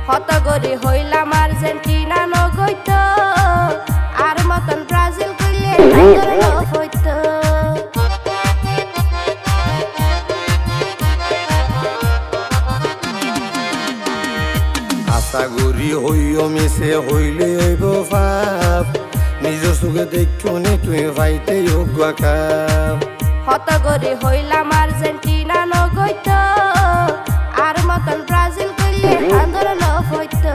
হত গরি হইলাম আর্জেন্টিনা নগৈত আর মতন ব্রাজিল কইলে হইত আশা করি হইও মিশে হইলে হইব পাপ নিজের চোখে দেখো নি তুই ভাইতে যোগ্য কাপ হত গরি হইলাম আর্জেন্টিনা নগৈত আর মতন ব্রাজিল কইলে আন্দোলন হইত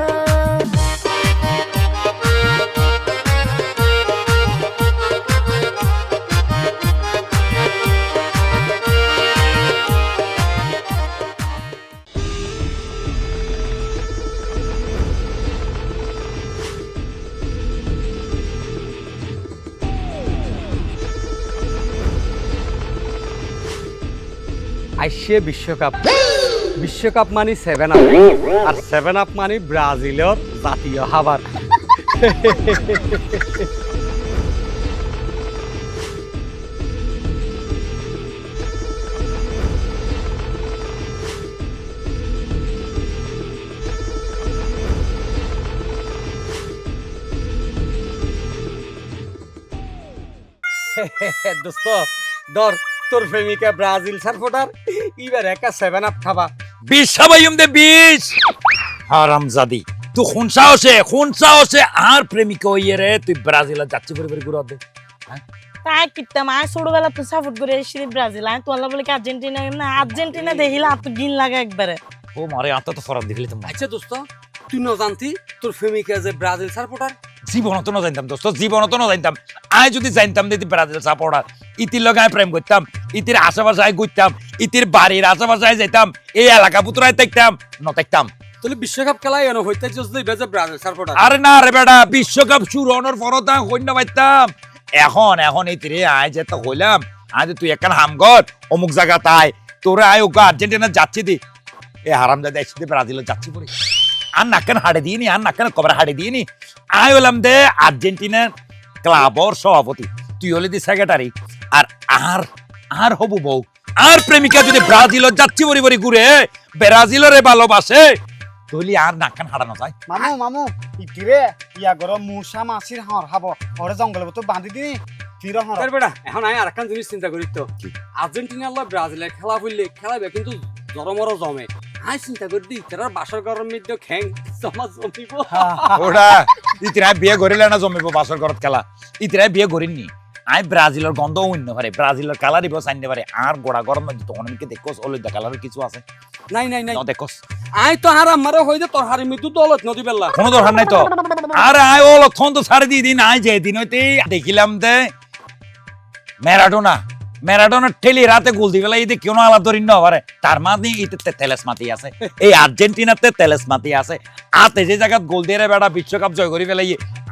আইসে বিশ্বকাপ বিশ্বকাপ মানে 7 আপ আর 7 আপ মানে ব্রাজিলের জাতীয় খাবার দোস্ত দর তোর প্রেমিকা ব্রাজিল সাপোর্টার এবার একা 7 আপ খাবা 20 খাবাইম দে 20 হারামজাদি তুই খুন সাহসে আর প্রেমিকা হইয়ে রে তুই ব্রাজিলে যাচ্ছি করে করে ঘুরে দে তাই কিতাম আয় ছোটবেলা তো সাপোর্ট করে এসেছিলি ব্রাজিল আয় তোলা বলে কি আর্জেন্টিনা না আর্জেন্টিনা দেখিলে আপনি গিন লাগে একবারে ও মারে আত্মা তো ফরাক দেখলি তো আচ্ছা দোস্ত তুই ন জানতি তোর প্রেমিকা যে ব্রাজিল সাপোর্টার জীবনত না জানতাম দোস্ত জীবনত না জানতাম আয় যদি জানতাম যে ব্রাজিল সাপোর্টার ইতির লগে প্রেম করতাম ইতির আশেপাশে ঘুরতাম ইতির বাড়ির আশেপাশে যেতাম এই এলাকা পুতরায় দেখতাম নতাম তাহলে বিশ্বকাপ খেলায় এনে হইতে যদি বেজে ব্রাজিল সাপোর্টার আরে না রে বেটা বিশ্বকাপ শুরু হওয়ার পরতা কইন্য পাইতাম এখন ইতিরে আয় যে তো কইলাম আজ তুই একখান হামগর অমুক জায়গা তাই তোরা আয় ওকে আর্জেন্টিনা যাচ্ছি দি এ হারামজাদা একসাথে ব্রাজিলে যাচ্ছি পরে আর নাকান হাড়ে দিইনি আর নাকান কবর হাড়ে দিইনি আয় হলাম দে আর্জেন্টিনার ক্লাবর সভাপতি তুই হলে দি সেক্রেটারি আর আর আর হবু বউ আর প্রেমিকা যদি ব্রাজিল যাচ্ছি বরি বরি ঘুরে ব্রাজিলের ভালোবাসে তলি আর নাকান হারানো যায় মামু ইতিরে ইয়া গরম মূষা মাছির হাড় হাব ওরে জঙ্গলে তো বাঁধি দিনি ফির হাড় তার বেটা এখন আয় আরেকখান জিনিস চিন্তা করি তো আর্জেন্টিনা লয় ব্রাজিলের খেলা ফুললে খেলাবে কিন্তু জরমরো জমে আয় চিন্তা করে দি তার বাসর গরম মধ্যে খ্যাং জমা জমিব ওটা ইতিরায় বিয়ে করিলে না জমিব বাসর ঘরত খেলা ইতিরায় বিয়ে করিনি আই ব্রাজিলের গন্ধ অন্য পারে ব্রাজিলের কালার দিব চাইতে পারে আর গোড়া গরম মধ্যে তখন আমি দেখোস অলুদা কালারের কিছু আছে নাই দেখোস আয় তো হার আমারে হই যে তোর হারি মৃত্যু তো অলত নদী বেলা কোনো দরকার নাই তো আর আয় ও লক্ষণ তো ছাড়ে দিয়ে দিন আয় যে দিন হইতে দেখিলাম দে ম্যারাডোনা ঠেলি রাতে গোল দি বেলা এই কেউ আলাদা ধরিন না পারে তার মানে ইতে তেলেস মাতি আছে এই আর্জেন্টিনাতে তেলেস মাতি আছে আতে যে জায়গা গোল দিয়ে বেড়া বিশ্বকাপ জয় করি ফেলাই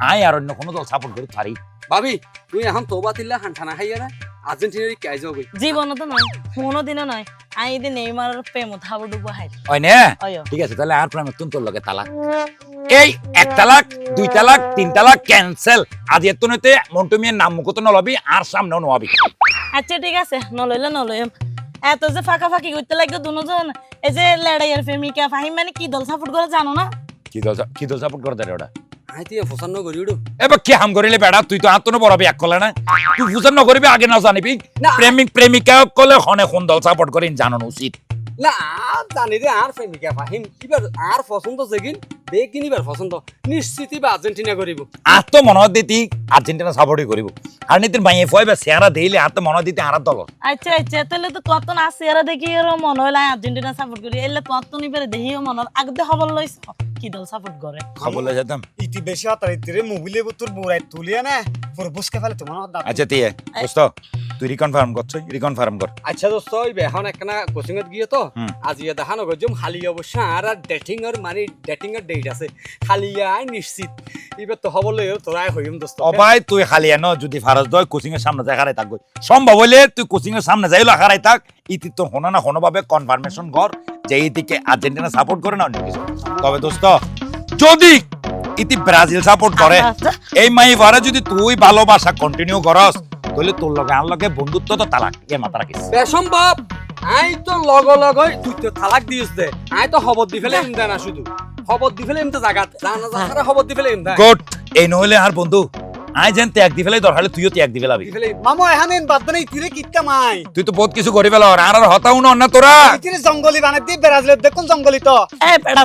আয় আর অন্য কোনো দল সাপোর্ট করি পারি ভাবি তুই এখন তোবা তিল্লা হান্ঠানা খাইয়া না আর্জেন্টিনার কি আইজ হবি জীবনে তো নয় কোনোদিনও নয় আই এদি নেইমার প্রেম হাবু ডুবো হাই হয় না অয় ঠিক আছে তাহলে আর প্রেম তোর লগে তালাক এই 1 তালাক 2 তালাক 3 তালাক ক্যান্সেল আজ এত নইতে মন্টু মিয়ার নাম মুখত নলবি আর সামনেও নবি আচ্ছা ঠিক আছে নলইলে নলইম এত যে ফাঁকি করতে লাগবে দুজন এই যে লড়াইয়ের প্রেমিকা ফাহিম মানে কি দল সাপোর্ট করে জানো না কি দল সাপোর্ট করে দেরে ওটা আই তুই পছন্দ করি উড়ু এবার কি হাম করিলে বেড়া তুই তো আত্মন বড়বি এক কলে না তুই বুঝন ন করিবি আগে না জানিবি প্রেমিকা কলে হনে কোন দল সাপোর্ট করিন জানানো উচিত না জানি রে আর প্রেমিকা ফাহিম এবার আর পছন্দ যেগিন দেখিন এবার পছন্দ নিশ্চিত বা আর্জেন্টিনা করিব আত্ম মন দিতি আর্জেন্টিনা সাপোর্টই করিব আর নিতির মাইয়ে ফয়বা সেরা দেইলে আত্ম মন দিতে আর দল আচ্ছা তাহলে তো কত না সেরা দেখি এর মন হইলা আর্জেন্টিনা সাপোর্ট করি এলে কত নিবে দেখিও মন আগে খবর লইছ কি দল সাপোর্ট করে খবর লই যেতাম ইতি বেশি হাতার ইতিরে মোবিলে তোর বুড়াই তুলিয়া না পুরো বুসকে ফেলে তোমার আচ্ছা দিয়ে দোস্ত তুই রিকনফার্ম কর আচ্ছা দোস্ত ওই এখন একখানা কোচিং এ গিয়ে তো আজি দেখানো গজম খালি অবশ্য আর ডেটিং এর মানে ডেটিং এর ডেট আছে খালিয়া নিশ্চিত এবার তো খবর লই তোরাই হইম দোস্ত অবাই তুই খালিয়া ন যদি ফারজ দয় কোচিং এর সামনে যাই থাকবি সম্ভব হইলে তুই কোচিং এর সামনে যাইলো হারাই থাক ইতি তো হনো না হনো ভাবে কনফার্মেশন কর যে এইদিকে আর্জেন্টিনা সাপোর্ট করে না অন্য কিছু তবে দোস্ত যদি ইতি ব্রাজিল সাপোর্ট করে এই মাই ভারে যদি তুই ভালোবাসা কন্টিনিউ করস তাহলে তোর লগে আর লগে বন্ধুত্ব তো তালাক এ মাথা রাখিস বেসম্ভব আই তো লগ তুই তো তালাক দিস দে আই তো খবর দি ফেলে না শুধু খবর দি ফেলে এমতে জায়গা জানা জানা খবর দি ফেলে এমতে গুড এই নহলে আর বন্ধু আই যেন ত্যাগ দি ফেলাই দরকার তুইও ত্যাগ দি ফেলাবি দি ফেলে মামু এখানে বাদ নাই ইতিরে কিটকা মাই তুই তো বহুত কিছু করে ফেলা আর আর হতাও না তোরা ইতিরে জঙ্গলি বানাই দি ব্রাজিলের দেখুন জঙ্গলি তো এ বেটা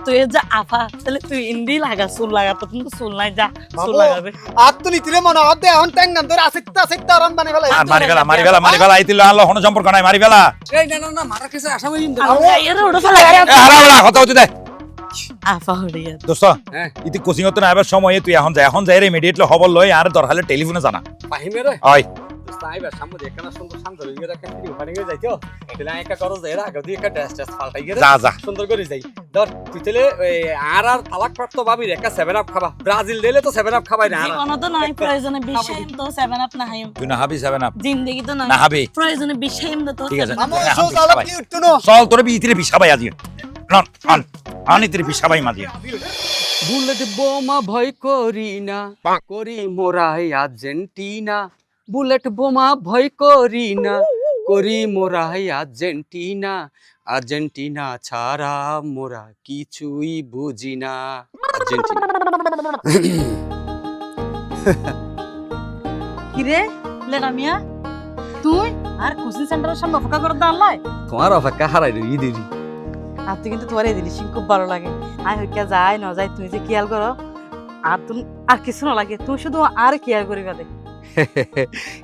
তুই যা আফা তাহলে তুই ইন্দি লাগা চুল লাগা তো কিন্তু চুল নাই যা চুল লাগাবে আর তো ইতিরে মনে হতে এখন ট্যাং নাম ধরে আসিকতা আরাম বানাই ফেলাই আর মারি ফেলা আইতিল আল্লাহ হন সম্পর্ক নাই মারি ফেলা এই না মারা কেসে আসামি ইমতে এর ওড় ফেলা এ হারাবলা কথা হতে দে আফা হড়িয়া দোস্ত হ্যাঁ ইতি কোচিং তো না এবার সময় তুই এখন যাই রে ইমিডিয়েটলি খবর লই আর দরকারে টেলিফোনে জানা পাহিমে রে হয় সাইবা সামনে একখানা সুন্দর শান্ত হয়ে রাখা কি ওখানে গিয়ে যাইতো তাহলে একা করো যাই আগে দিয়ে একটা ড্রেস পাল্টাই গিয়ে যা সুন্দর করে যাই ধর তুই তাহলে আর তালাক প্রাপ্ত ভাবির একটা 7 আপ খাবা ব্রাজিল দিলে তো 7 আপ খাবাই না আর জীবন তো নাই প্রয়োজনে বিশ্বাইম তো 7 আপ না হাইম তুই না হাবি 7 আপ জিন্দেগি তো নাই না হাবি প্রয়োজনে বিশ্বাইম তো ঠিক আছে মামু এখন সো তুই চালা সবাই। কি উঠতো না চল তোরে বিতিরে বিশাবাই আজি নন অন আনি তিরে বিশাবাই মাজি বুলেট বোমা ভয় করি না করি মোরাই আর্জেন্টিনা বুলেট বোমা ভয় করি না করি মোরাই আর্জেন্টিনা আর্জেন্টিনা ছাড়া মোরা কিছুই বুঝি না আর্জেন্টিনা কিরে লেনা মিয়া তুই আর কোচিং সেন্টারের সামনে অপেক্ষা করে দাঁড়ালাই তোমার অপেক্ষা হারাই রে দিদি আর তুই কিন্তু তোমার এই জিনিস খুব ভালো লাগে আই হইকা যায় না যায় তুই যে খেয়াল করো আর তুমি আর কিছু না লাগে তুই শুধু আর কেয়ার করিবা দে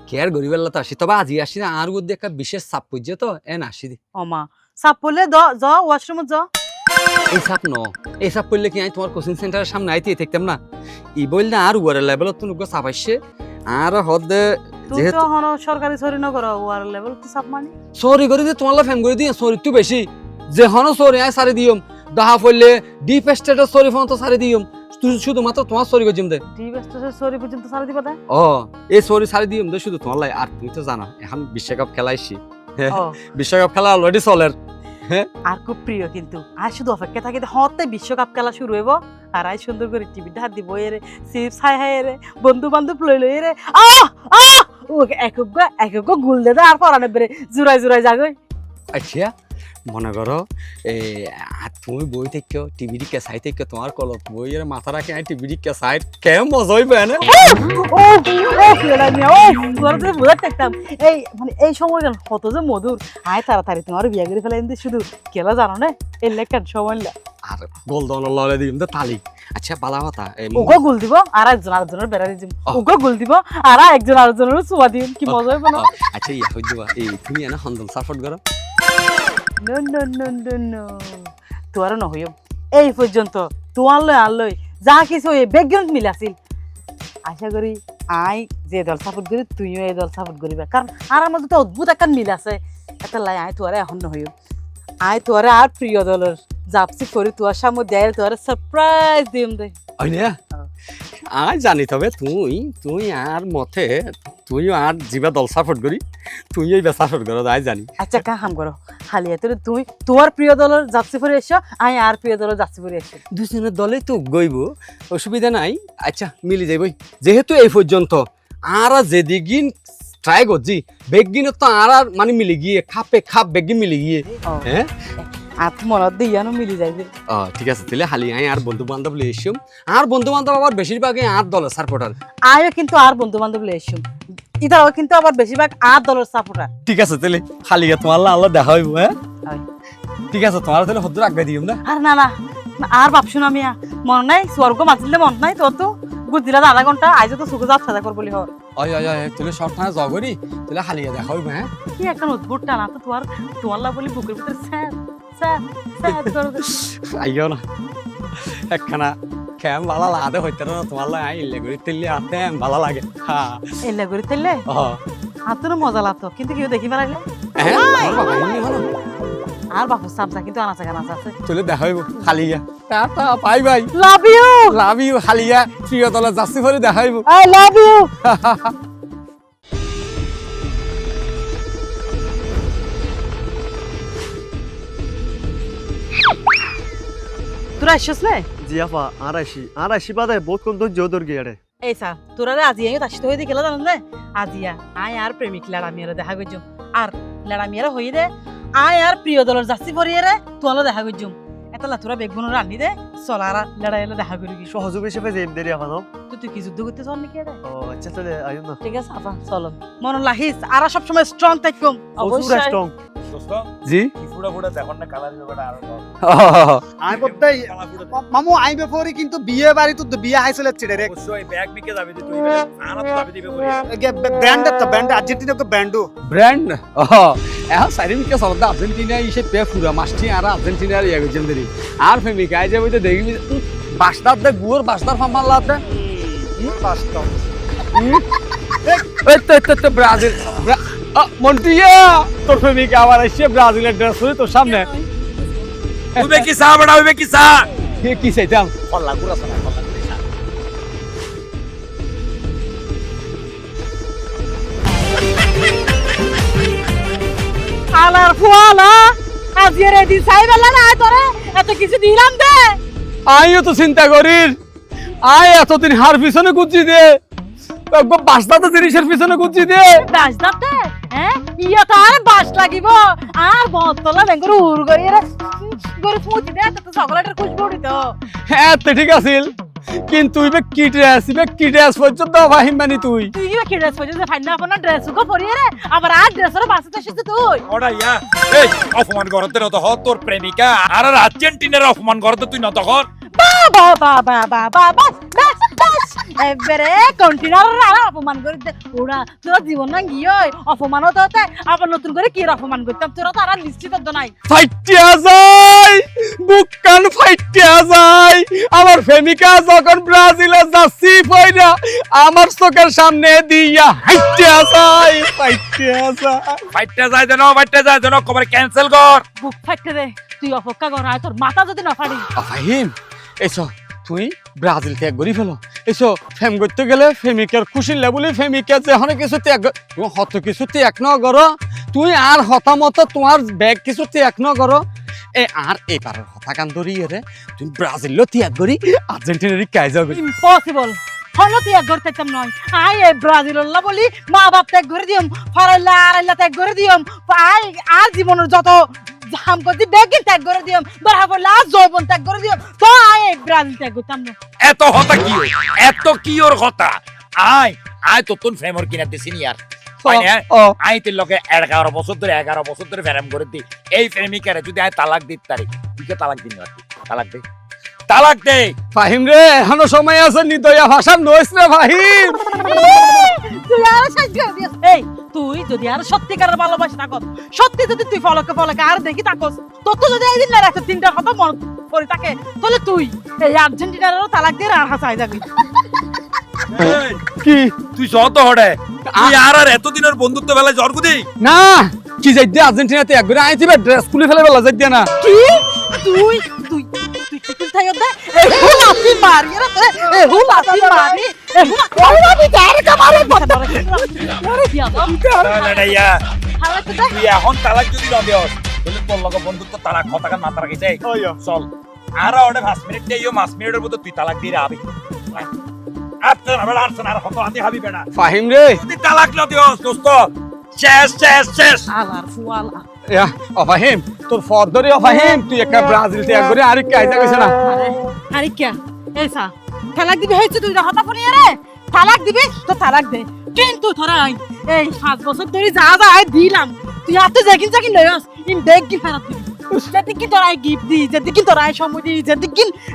কেয়ার গরিবের তো আসি তবে আজি আসি না আর মধ্যে একটা বিশেষ চাপ পড়ছে তো এন আসি দি ও মা সাপ পড়লে য ওয়াশরুমে যা এই চাপ এই চাপ পড়লে কি আমি তোমার কোচিং সেন্টারের সামনে আইতে থাকতাম না ই বললে আর ওয়ারের লেভেলত তো নুগো চাপ আসছে আর হদে তুই তো হন সরকারি সরি না করো ওয়ার লেভেল তো সাপ মানি সরি করে দিয়ে তোমার ফ্যান করে দিয়ে সরি একটু বেশি যে হন সরি আয় সারি দিয়ম দাহা পড়লে ডিপ স্টেটের সরি ফোন তো সারি দিয়ম তুই শুধুমাত্র তোমার সরি করে দে ডিপ স্টেশন সরি পর্যন্ত সারা দিবা দে ও এই সরি সারি দিয়ম দে শুধু তোমার লাই আর তুমি তো জানা এখন বিশ্বকাপ খেলাইছি ও বিশ্বকাপ খেলা অলরেডি চলের আর খুব প্রিয় কিন্তু আর শুধু অপেক্ষা থাকি হতে বিশ্বকাপ খেলা শুরু হইব আর আই সুন্দর করে টিভিটা হাত দিব এরে চিপস হাই হাই এরে বন্ধু বান্ধব লই লই এরে ও এক গুল দে আর পরানে বেরে জুরাই যাগই আচ্ছা মনে করো তুমি বই থেকে টিভি দিকে চাই থেকে তোমার কলত বইয়ের মাথা রাখে আমি টিভি দিকে চাই কেমন মজা হইবে না ও তোর যে বুঝা থাকতাম এই মানে এই সময় কত যে মধুর আয় তাড়াতাড়ি তোমার বিয়া করে ফেলাই কিন্তু শুধু খেলা জানো না এই লেখার সময় আর গোলদন লড়ে দিম তো তালি আচ্ছা বালা কথা ওগো গুল দিব আর আরেকজনের বেড়া দিম ওগো গুল দিব আর একজন আরেকজনের চুয়া দিম কি মজা হইবে না আচ্ছা ইয়া হই দিবা এই তুমি এনে হন্দল সাপোর্ট করো নো তোর নহইব এই পর্যন্ত তোমার লই আর লই যা কিছু এই ব্যাকগ্রাউন্ড মিল আছিল আশা করি আই যে দল সাপোর্ট করি তুইও এই দল সাপোর্ট করিবা কারণ আর মধ্যে তো অদ্ভুত একটা মিল আছে এটা লাই আই তোরে এখন নহইব আই তোরে আর প্রিয় দলের জাপসি করি তোর সামনে দেয় তোরে সারপ্রাইজ দিম দে ওই না আই জানি তবে তুই আর মতে তুইও আর জিবা দল সাপোর্ট করি তুই এই সাপোর্ট করো আই জানি আচ্ছা কা কাম করো খালি এত তুই তোমার প্রিয় দলের জাপসি পরে এসো আই আর প্রিয় দলের জাপসি পরে এসো দুজনের দলেই তো গইব অসুবিধা নাই আচ্ছা মিলি যাইবই যেহেতু এই পর্যন্ত আর যেদিন ট্রাই করছি বেগিনত তো আর মানে মিলি গিয়ে খাপ বেগিন মিলি গিয়ে হ্যাঁ আর মনত দিয়ানো মিলি যাইবে ঠিক আছে তাহলে হালি আই আর বন্ধু বান্ধব লিয়ে এসম আর বন্ধু বান্ধব আবার বেশিরভাগই আর দলের সাপোর্টার আয়ও কিন্তু আর বন্ধু বান্ধব লই এসো ইদাও কিন্তু আবার বেশিরভাগ আর দলের সাপোর্টার ঠিক আছে তাহলে খালি তোমার আল্লাহ দেখা হইব হ্যাঁ ঠিক আছে তোমার তাহলে হদ্দুর আগে দিম না আর না আর ভাবছো না মিয়া মন নাই স্বর্গ মাতিলে মন নাই তোর তো বুঝিলা আধা ঘন্টা আইজ তো সুখ যাত্রা সাজা করবলি হর ওই তুলে সব থানা জগরি তাহলে হালি দেখা হইব হ্যাঁ কি একটা অদ্ভুত টানা তো তোমার লা বলি বুকের ভিতরে স্যার আইও না একখানা কেম ভালো লাগে হইতে না তোমার লাগে আই ইল্লে করি তেললে হাতে ভালো লাগে হ্যাঁ এলে করে তেললে হাতও মজা লাগতো কিন্তু কেউ দেখি পারাইলে আর বাপু সাবজা কিন্তু আনাচা কানাচা আছে তুলে দেখা হইব খালিয়া ta-ta bye bye love you খালিয়া প্রিয় দলে যাচ্ছি পরে দেখা হইব আই লাভ ইউ তোরা আসছিস না জি আপা আড়াইশি বাদে বহুত কোন ধৈর্য ধর গিয়ারে এই স্যার তোরা আজি আইও তার সাথে হয়ে খেলা জানো না আজিয়া আয় আর প্রেমিক লাড়ামিয়ারে দেখা করছুম আর লাড়ামিয়ারে হই দে আয় আর প্রিয় দলের যাচ্ছি পরিয়ে রে তোয়ালো দেখা করছুম এটা তোরা বেগুন রান্নি দে চল আর লড়াই দেখা করি কি সহযোগ হিসেবে যে দেরি আমানো তুই কি যুদ্ধ করতে চল নাকি এটা ও আচ্ছা তাহলে আইন না ঠিক আছে আপা চলো মনে লাহিস আর সব সময় স্ট্রং থাকম অবশ্যই স্ট্রং দোস্ত জি কি ফুড়া ফুড়া দেখুন না কালার ব্যাপারটা আরো আই বলতে মামু আইবে পরে কিন্তু বিয়ে বাড়ি তো বিয়ে হাই চলে ছেড়ে রে অবশ্যই ব্যাগ বিকে যাবে যে তুই আনা তো যাবে দিবে করে ব্র্যান্ড তো ব্র্যান্ড আর্জেন্টিনা তো ব্র্যান্ডও ব্র্যান্ড এখন সাইরিমিকে সবদা আর্জেন্টিনা ইসে পে ফুরা মাস্টি আর আর্জেন্টিনার ইয়া গেছেন দেরি আর ফেমিকা আই যে বইতে দেখবি বাসদার দে গুয়ার বাসদার ফামাল্লা দে বাস্তব তো ব্রাজিল মন্টিয়া তোর ফেমিকা আবার এসে ব্রাজিলের ড্রেস পরে তোর সামনে উবে কি সা বড়া উবে কি সা কি চাইতাম কল্লা গুরা সানা কল্লা গুরা আলার ফুয়ালা আজিয়ে রেডি সাইবেলা না তোরে এত কিছু দিলাম দে আইও তো চিন্তা করিস আয় এতদিন হার পিছনে গুজি দে বাসদাতে জিনিসের পিছনে গুজি দে বাস দাতে হ্যাঁ ইয়া তো আর বাস লাগিব আর বতলা বেঙ্গর উড় গইরে গরে ফুটি দে তো চকলেটের খুশবু উড়িতো হ্যাঁ তো ঠিক আছিল কিন্তু ইবে কি ড্রেস পর্যন্ত ভাহিম মানি তুই তুই কি ড্রেস পরে ফাইনা আপনা ড্রেস কো পরিয়ে রে আবার আর ড্রেসের বাসতে এসেছিস তুই ওটা ইয়া এই অপমান করতে নত হ তোর প্রেমিকা আর আর্জেন্টিনার অপমান করতে তুই নত কর বাবা বাবা বাবা বাস বাস বাস এবারে কন্টিনিউর আর অপমান করে দে ওরা তোরা জীবন না গিয়ে অপমান হতে হতে আবার নতুন করে কি অপমান করতাম তোরা তো আর নিশ্চিত তো নাই ফাইটিয়া যায় বুকান ফাইটিয়া যায় আমার প্রেমিকা যখন ব্রাজিলে যাচ্ছি পয়না আমার চোখের সামনে দিয়া হাইটিয়া যায় ফাইটটা যায় যেন কবার ক্যান্সেল কর বুক ফাটতে দে তুই অপেক্ষা কর আর তোর মাথা যদি না ফাড়ি ফাহিম এসো তুই ব্রাজিল ত্যাগ করি ফেলো এসো ফেম করতে গেলে ফেমিকার খুশি লেবুলি ফেমিকা যে হনে কিছু ত্যাগ হত কিছু ত্যাগ ন করো তুই আর হতামত তোমার ব্যাগ কিছু ত্যাগ ন করো এ আর এবারের হতা কান ধরি রে তুই ব্রাজিল ত্যাগ করি আর্জেন্টিনারই কাজ যাবে ইম্পসিবল হলো ত্যাগ করতে চাম নয় আই এ ব্রাজিল্লা বলি মা বাপ ত্যাগ করে দিম ফারাইলা আরাইলা ত্যাগ করে দিম আই আর জীবনের যত জাম করতে বেগিন ত্যাগ করে দিম বড় বলা জয়বন ত্যাগ করে দিম তো আই এ ব্রাজিল ত্যাগ করতাম না এত হতা কি এত কি ওর কথা আয় তো তুন ফ্রেমর কিনা দে সিনিয়র আই তোর লগে 11 বছর ধরে ফেরাম করে দি এই প্রেমিকারে যদি আয় তালাক দিত তারি তুই তালাক দিন তালাক দে ফাহিম রে এখনো সময় আছে নিদয়া ভাষা নইস রে ফাহিম তুই আর সাহায্য দিস এই তুই যদি আর সত্যিকারের ভালোবাসি থাকস সত্যি যদি তুই ফলকে আর দেখি থাকস তোর তো যদি একদিন না রাখতে তিনটা কথা মন করে থাকে তাহলে তুই এই আর্জেন্টিনারও তালাক দিয়ে আর হাসাই যাবি কি তুই যত হড়ে তুই আর এতদিনের বন্ধুত্ব বেলায় জর্গু দি না কি যাই দে আর্জেন্টিনাতে একবার আইতিবে ড্রেস খুলে ফেলে বেলা যাই দিয়া না কি তুই তুই তুই কি করতে হইছ দে এই হুলাতি মারি রে তোরে এই হুলাতি মারি এই হুলাতি যারে কামারে আরে দিয়া লড়াইয়া হালা তো তুই এখন তালাক যদি না দিস তাহলে তোর লগে বন্ধুত্ব তালাক কথা কান মাথা রাখিস চল আর ওটা 5 মিনিট দেইও 5 মিনিটের মধ্যে তুই তালাক দিয়ে আবি আচ্ছা আমরা আর কত আদি হাবি বেটা ফাহিম রে যদি তালাক না দিস দোস্ত শেষ আলার ফুয়ালা ইয়া অফাহিম তোর ফদরে অফাহিম তুই একটা ব্রাজিল ত্যাগ করে আর কাইতা কইছ না আরে কি এসা তালাক দিবি হইছে তুই হতা পড়িয়ে রে তালাক দিবি তো তালাক দে কিন্তু ধরাই এই 5 বছর ধরে যা দিলাম তুই এত জাকিন লয়স ইন দেখ কি ফেরত দিবি যেতে কি তোরাই গিফট দি যেতে কি তোরাই সময় দি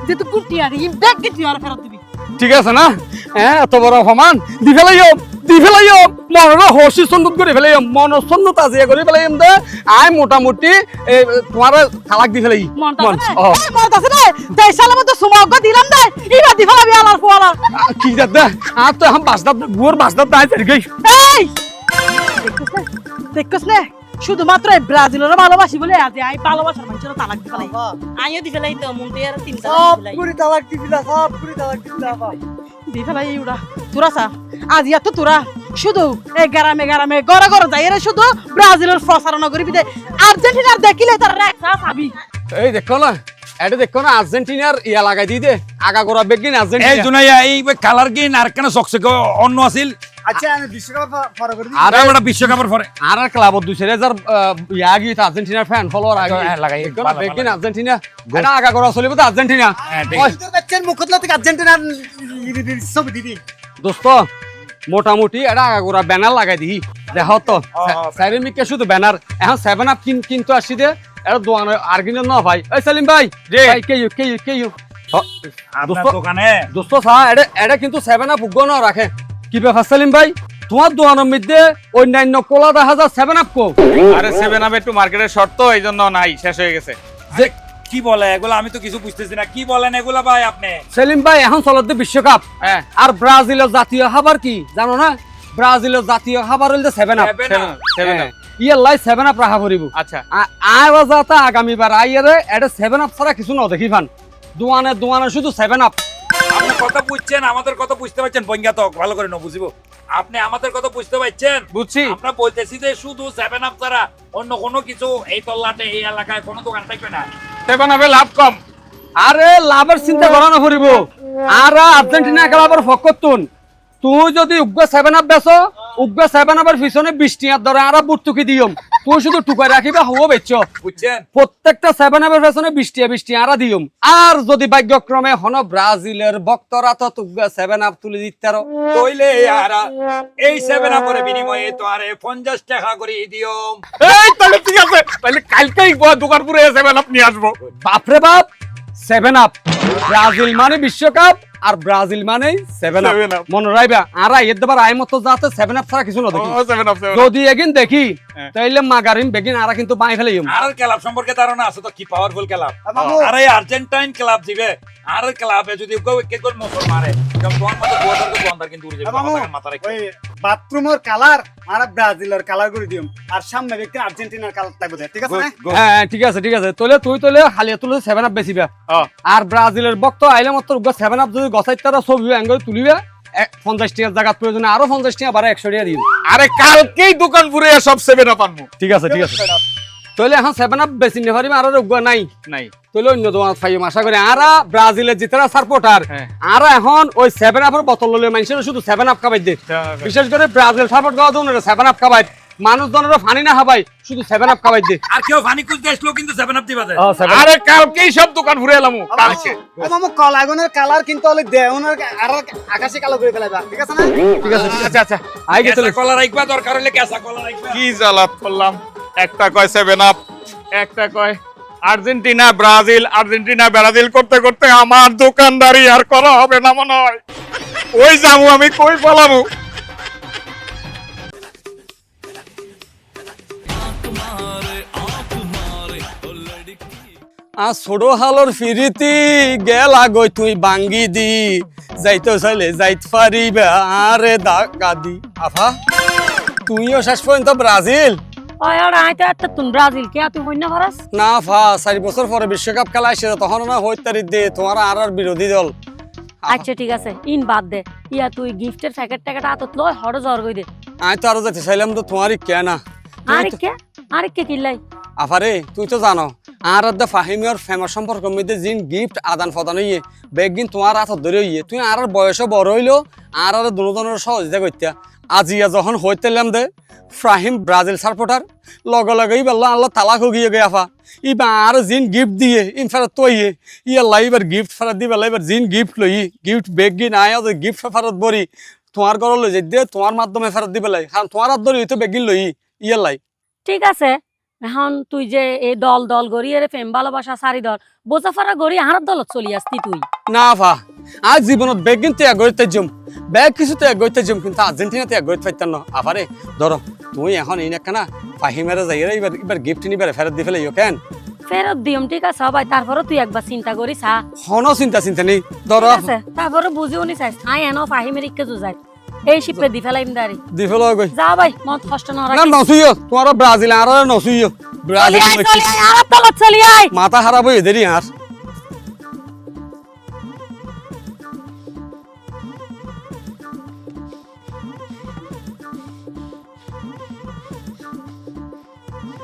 যেতে কুটি আর ইন দেখ কি তুই আর ফেরত দিবি ঠিক আছে না হ্যাঁ এত বড় অপমান দি ফেলাইও মনরা হসি সন্নত করে ফেলাইও মন সন্নত আছে করে ফেলাইম দে আই মোটামুটি তোমার তালাক দি ফেলাই মন আছে রে তাই সালা মত সুমাগ দিলাম দে ইবা দি ফেলাবি আলার ফুয়ালা কি দে আর তো এখন বাসদাব গুয়ার বাসদাব তাই চড় গই এই দেখছস না শুধুমাত্র ব্রাজিলের ভালোবাসি বলে আজ আই ভালোবাসার মানুষের তালাক দি ফেলাই আইও দি ফেলাই তো মন দিয়ে আর তিনটা সব ফেলাই পুরি তালাক দিছিলা সব পুরি তালাক দিছিলা দি ফেলাই উড়া তোরা সা আজ এত তোরা শুধু এই গ্রামে ঘরে যাই রে শুধু ব্রাজিলের প্রচারণ করিবি দে আর্জেন্টিনার দেখিলে তার রেখা পাবি এই দেখো না এটা দেখো না আর্জেন্টিনার ইয়া লাগাই দি দে আগা গোরা বেগিন এই আর্জেন্টিনা দুনাইয়া এই কালার গিন আর কেন সকসে অন্য আছিল আচ্ছা আমি বিশ্বকাপ পরে করে দিই। আরে আমরা বিশ্বকাপের পরে আর ক্লাবত 2000 ইয়া গিয়ে আর্জেন্টিনার ফ্যান ফলোয়ার আগে হ্যাঁ, লাগাই। ভালো, বেগিন আর্জেন্টিনা এটা আগা করা চলিব তো আর্জেন্টিনা হ্যাঁ, ঠিক ওই, তোর বাচ্চার মুখত লতে আর্জেন্টিনার ছবি দিদি। দোস্ত মোটামুটি এটা আগা করা ব্যানার লাগাই দিই দেখ তো সাইরেমিকে শুধু ব্যানার এখন 7 আপ কিন্তু আসি দে এটা দোয়ান আর কিনে না ভাই এই সালিম ভাই ভাই কে ইউ আপনার দোকানে দোস্ত সা এটা কিন্তু 7 আপ উগ্র না রাখে কি ব্যাপার সালিম ভাই তোমার দোয়ানের মধ্যে অন্যান্য কোলা দেখা যায় 7 আপ কো আরে 7 আপ একটু মার্কেটের শর্ট তো এই জন্য নাই, শেষ হয়ে গেছে। যে কি বলে এগুলা আমি তো কিছু বুঝতেছি না কি বলেন এগুলা ভাই আপনি সেলিম ভাই এখন চলতে বিশ্বকাপ হ্যাঁ। আর ব্রাজিলের জাতীয় খাবার কি জানো না ব্রাজিলের জাতীয় খাবার হইল 7 আপ 7 আপ। ইয়ে লাই 7 আপ রাখা পড়িব আচ্ছা আর যাতা আগামীবার আইয়ারে এটা 7 আপ ছাড়া কিছু না দেখি ফান দোয়ানে শুধু 7 আপ আপনি কথা বুঝছেন আমাদের কথা বুঝতে পারছেন বঙ্গা তো ভালো করে না বুঝিব আপনি আমাদের কথা বুঝতে পারছেন বুঝছি। আমরা বলতেছি যে শুধু 7 আপ ছাড়া অন্য কোনো কিছু এই তল্লাটে এই এলাকায় কোনো দোকান থাকবে না 7 আপে লাভ কম। আরে লাভের চিন্তা করা না পড়িব আর আর্জেন্টিনা খেলাবার ফকতুন তুই যদি উগ্র 7 আপ বেছো উগ্র 7 আপের পিছনে 20 টিয়ার ধরে আর বুটটুকি দিয়ম তুই শুধু টুকাই রাখিবা হবো বেচ্ছ বুঝছেন প্রত্যেকটা 7 আপের পেছনে 20 টিয়া আর দিয়ম আর যদি ভাগ্যক্রমে হন ব্রাজিলের ভক্তরা তো উগ্র 7 আপ তুলে দিতারো তইলে আর এই 7 আপের বিনিময়ে তো আরে 50 টাকা করে দিওম এই তাহলে ঠিক আছে, তাহলে কালকেই দোকান পুরো 7 আপ নিয়ে আসবো। বাপরে বাপ 7 আপ ব্রাজিল মানে বিশ্বকাপ আর ব্রাজিল মানে 7 আপ 7 আপ। মনে রাখবা আর এর দেবার আই মতো যাতে 7 আপ ছাড়া কিছু না দেখি ও 7 আপ। যদি এগিন দেখি হ্যাঁ। তাইলে মাগারিম বেগিন আর কিন্তু বাই ফেলাইম আর ক্লাব সম্পর্কে ধারণা আছে তো কি পাওয়ারফুল ক্লাব মামু আর এই আর্জেন্টাইন ক্লাব দিবে আর ক্লাবে যদি কেউ কেউ মোটর মারে তখন তোমার মতো গোয়াদার তো বন্দার কিন্তু উড়ে যাবে মামু মাথা রেখে ওই বাথরুমের কালার আর ব্রাজিলের কালার করে দিম আর সামনে ব্যক্তি আর্জেন্টিনার কালার থাকবে ঠিক আছে না? হ্যাঁ ঠিক আছে তুই হালিয়া তুলে 7 আপ বেচিবা হ্যাঁ। আর ব্রাজিলের ভক্ত আইলে মাত্র 7 আপ যদি গছাই তারা ছবি অ্যাঙ্গেল তুলিবে 50 টাকার জায়গা প্রয়োজনে আরো 50 টাকা বাড়া 100 টাকা দিন আরে কালকেই দোকান পুরো সব 7 আপ আনবো। ঠিক আছে তাহলে এখন 7 আপ বেশি নিতে পারিম আর রোগ নাই নাই তাহলে অন্য দোকান পাইম আশা করি আর ব্রাজিলের জিতারা সাপোর্টার হ্যাঁ। আর এখন ওই 7 আপের বোতল ললে মানুষের শুধু 7 আপ খাবাই দে বিশেষ করে ব্রাজিল সাপোর্ট করা দোন 7 আপ খাবাই মানুষজনের পানি না খাবাই শুধু 7 আপ খাবাই দে আর কেউ ফানি খুঁজতে আসলো কিন্তু 7 আপ দিবা যায় আরে কালকেই সব দোকান ঘুরে এলাম কালকে। মামু কলাগনের কালার কিন্তু হলে দেওনের আর আকাশে কালো করে ফেলাইবা ঠিক আছে না? আচ্ছা আচ্ছা আই গে চলে কেঁচা কলা রাখবা দরকার হলে কেঁচা কলা রাখবা কি জ্বালাত করলাম, একটা কয় 7 আপ, একটা কয় আর্জেন্টিনা ব্রাজিল করতে করতে আমার দোকানদারি আর করা হবে না মনে হয়। ওই যাবো আমি কই পালামু। ছোট হালর ফিরিতি গেল আগই তুই বাঙ্গি দি যাইতে চাইলে যাইত পারিবা আরে দাগা দি আফা তুইও শেষ পর্যন্ত ব্রাজিল ওই আর আইতে আইতে তুই ব্রাজিল কে তুই হইনা পারাস না ফা 4 বছর পরে বিশ্বকাপ খেলা আসছে তখন না হইতারি দে তোমার আর বিরোধী দল আচ্ছা ঠিক আছে ইন বাদ দে ইয়া তুই গিফটের প্যাকেট টাকাটা আতত লয় হড় জ্বর কই দে আমি তো আরো যেতে চাইলাম তো তোমারই কে না আরেককে কিল্লাই আফারে তুই তো জানো আর দা ফাহিমিয়র ফেমাস সম্পর্ক মধ্যে জিন গিফট আদান প্রদান হইয়ে বেগিন তোমার হাত ধরে হইয়ে তুই আর বয়স বড় হইলো আর দুজনের সহযোগিতা করতে আজিয়া যখন হইতেলাম দে ফাহিম ব্রাজিল সাপোর্টার লগে লগেই বললো আল্লাহ তালাক হয়ে গে আফা ইবা আর জিন গিফট দিয়ে ইন ফেরত তো আল্লাহ এবার গিফট ফেরত দিবে এবার জিন গিফট লই গিফট বেগিন আয় গিফট ফেরত বরি তোমার ঘর লই যাই দিয়ে তোমার মাধ্যমে ফেরত দিবে লাই কারণ তোমার হাত ধরে তো বেগিন লই ইয়াল্লাই ঠিক আছে এখন তুই যে এই দল দল গড়ি এর প্রেম ভালোবাসা সারি দল বোঝাফারা গড়ি আর দলত চলি আসতি তুই না ফা আজ জীবনত বেগ কিন্তু এক গড়িতে জম বেগ কিছু তো এক গড়িতে জম কিন্তু আর্জেন্টিনাতে এক গড়িতে পাইতাম না আবারে ধরো তুই এখন এই না ফাহিমেরা যাই এবার গিফট নিবার ফেরত দি ফেলে কেন ফেরত দিম ঠিক আছে সবাই তারপরে তুই একবার চিন্তা করিস হা হনো চিন্তা নেই ধরো ঠিক আছে তারপরে বুঝিও নি চাইস আই এনো ফাহিমের ইকে জুজাই এই শিপে দি ফেলাইম দাঁড়ি দি ফেলো গই যা ভাই মত কষ্ট না না রাখিস নসুইও তোমার ব্রাজিল আর নসুইও ব্রাজিল আর দলত চলি আই মাথা খারাপ হয়ে দেরি আর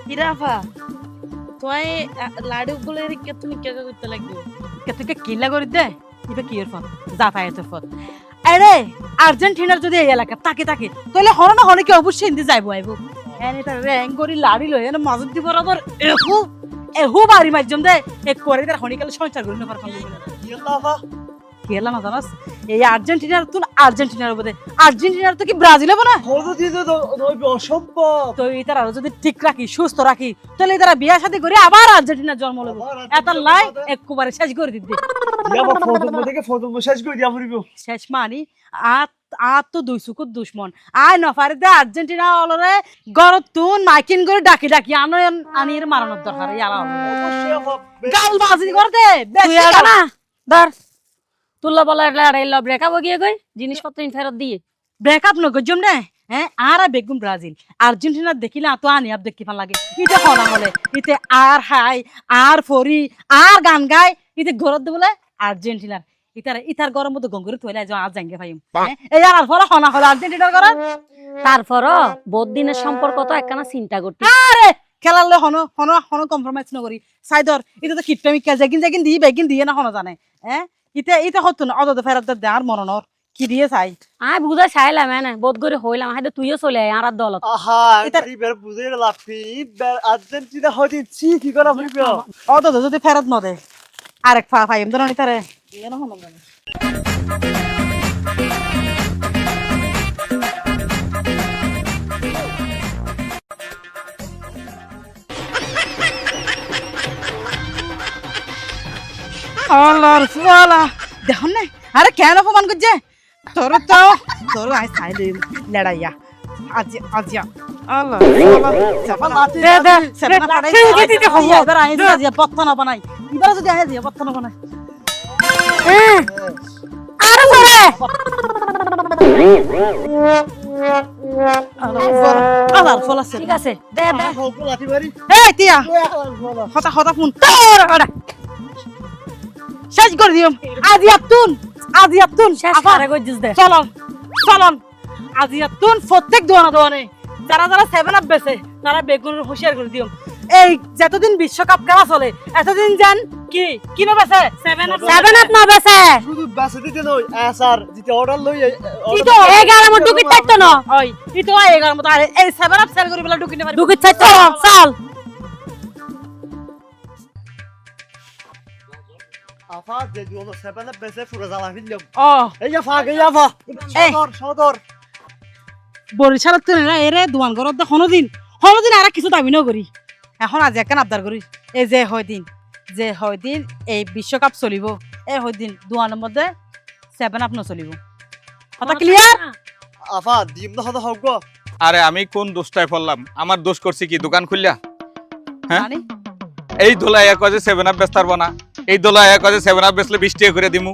হিরাফা তুই লাডু গুলো কে তুমি কে করতে লাগবে কে তুই কিল্লা করি দে ইবে কি এর ফত যা পায় তোর ফত আরে আর্জেন্টিনার যদি এই এলাকা তাকে তাহলে হন না হনে কি অবশ্যই হিন্দি যাইবো আইবো এনে তার র্যাং করি লাড়ি লই এনে মাজত দি বরাবর এহু বাড়ি মাধ্যম দে এক করে তার হনিকালে সংসার করি না পারতাম খেলা না জানাস এই আর্জেন্টিনার উপরে আর্জেন্টিনার তো কি ব্রাজিল হবো না অসম্ভব তো এই তারা যদি ঠিক রাখি সুস্থ রাখি তাহলে তারা বিয়া শাদী করে আবার আর্জেন্টিনার জন্ম লব এত লাই একবারে শেষ করে দিতে শেষ করে দিয়া পড়িব শেষ মানি আর তো দুই সুকুর দুশ্মন আয় নফারে দে আর্জেন্টিনা অলরে গরত তুন মাইকিন করে ডাকি আনির মারানোর দরকার ইয়ালা গাল বাজি করতে তুই আর না ধর তুল্লা বলা এলা ব্রেকআপ গিয়ে গই জিনিসপত্র ফেরত দিয়ে ব্রেকআপ নগজম না হ্যাঁ আর বেগুন ব্রাজিল আর্জেন্টিনা দেখিলে তো আনি আপ দেখি ভাল লাগে ইতে হনা হলে ইতে আর হাই আর ফরি আর গান গায় ইতে গরত বলে আর্জেন্টিনার ইতার গরম মতো গঙ্গুরে থইলে আজ জাঙ্গে ভাইম এই আর ফলা হনা হলে আর্জেন্টিনার গরম তারপরও বহুত দিনের সম্পর্ক তো একখানা চিন্তা করতে আরে খেলালে হনো কম্প্রোমাইজ নকরি সাইদর এটা তো কিটমিকা যেগিন দিয়ে না হনো জানে হ্যাঁ ইতে হতো না অত ফেরত দে আর মরণর কি দিয়ে চাই আই বুঝা চাইলাম না বোধ করে হইলাম হাইতে তুইও চলে আয় আর দলত আহা এবার বুঝে লাফি আর্জেন্টিনা হইতে কি করা পড়িব অত যদি ফেরত ন দে আরেক ফাইম ধরো নি তারে দিয়ে না হনো জানে আল্লাহর ফুয়ালা দেখুন না আরে কেন অপমান করছে তোর আই সাইলে লড়াইয়া আজিয়া আল্লাহ ফুয়ালা দে সেপনা পাড়াই দিতে হবো এবার আই দিয়া পত্তন বানাই এবার যদি আই দিয়া পত্তন বানাই আরে করে আল্লাহর ফুয়ালা ঠিক আছে দে লাঠি মারি এই তিয়া হতা ফোন তোর আড়া শেষ করে দিও আজিয়াতুন শেষ করে গইছিস দে চলন আজিয়াতুন প্রত্যেক দোকানে যারা 7 আপ বেচে তারা বেগুনের হুঁশিয়ার করে দিও এই যতদিন বিশ্বকাপ খেলা চলে এতদিন জান কি না বেচে 7 আপ না বেছে শুধু বাসে দিতে নই স্যার যেটা অর্ডার লই ইতো 11 মত ঢুকি থাকতো না ওই ইতো 11 মত আর এই 7 আপ সেল করে বলা ঢুকি না পারি ঢুকি থাকতো চল আফা যে দুনো সেভেন বেসে পুরো জ্বালা ফিরলাম ও এই আফা সদর বরিশালত তো না এরে দোয়ান ঘরত দে হনদিন আর কিছু দাবি না করি এখন আজ একখান আবদার করি এই যে হয় দিন এই বিশ্বকাপ চলিব এই হয় দিন দোয়ানের মধ্যে 7 আপ ন চলিব কথা ক্লিয়ার আফা দিম না হদা হগো আরে আমি কোন দোষটায় পড়লাম আমার দোষ করছি কি দোকান খুললা হ্যাঁ জানি এই দোলা এক কাজে 7 আপ বেচতে পারবো না এই দোলা এক কাজে 7 আপ বেচলে 20 টাকা করে দিমু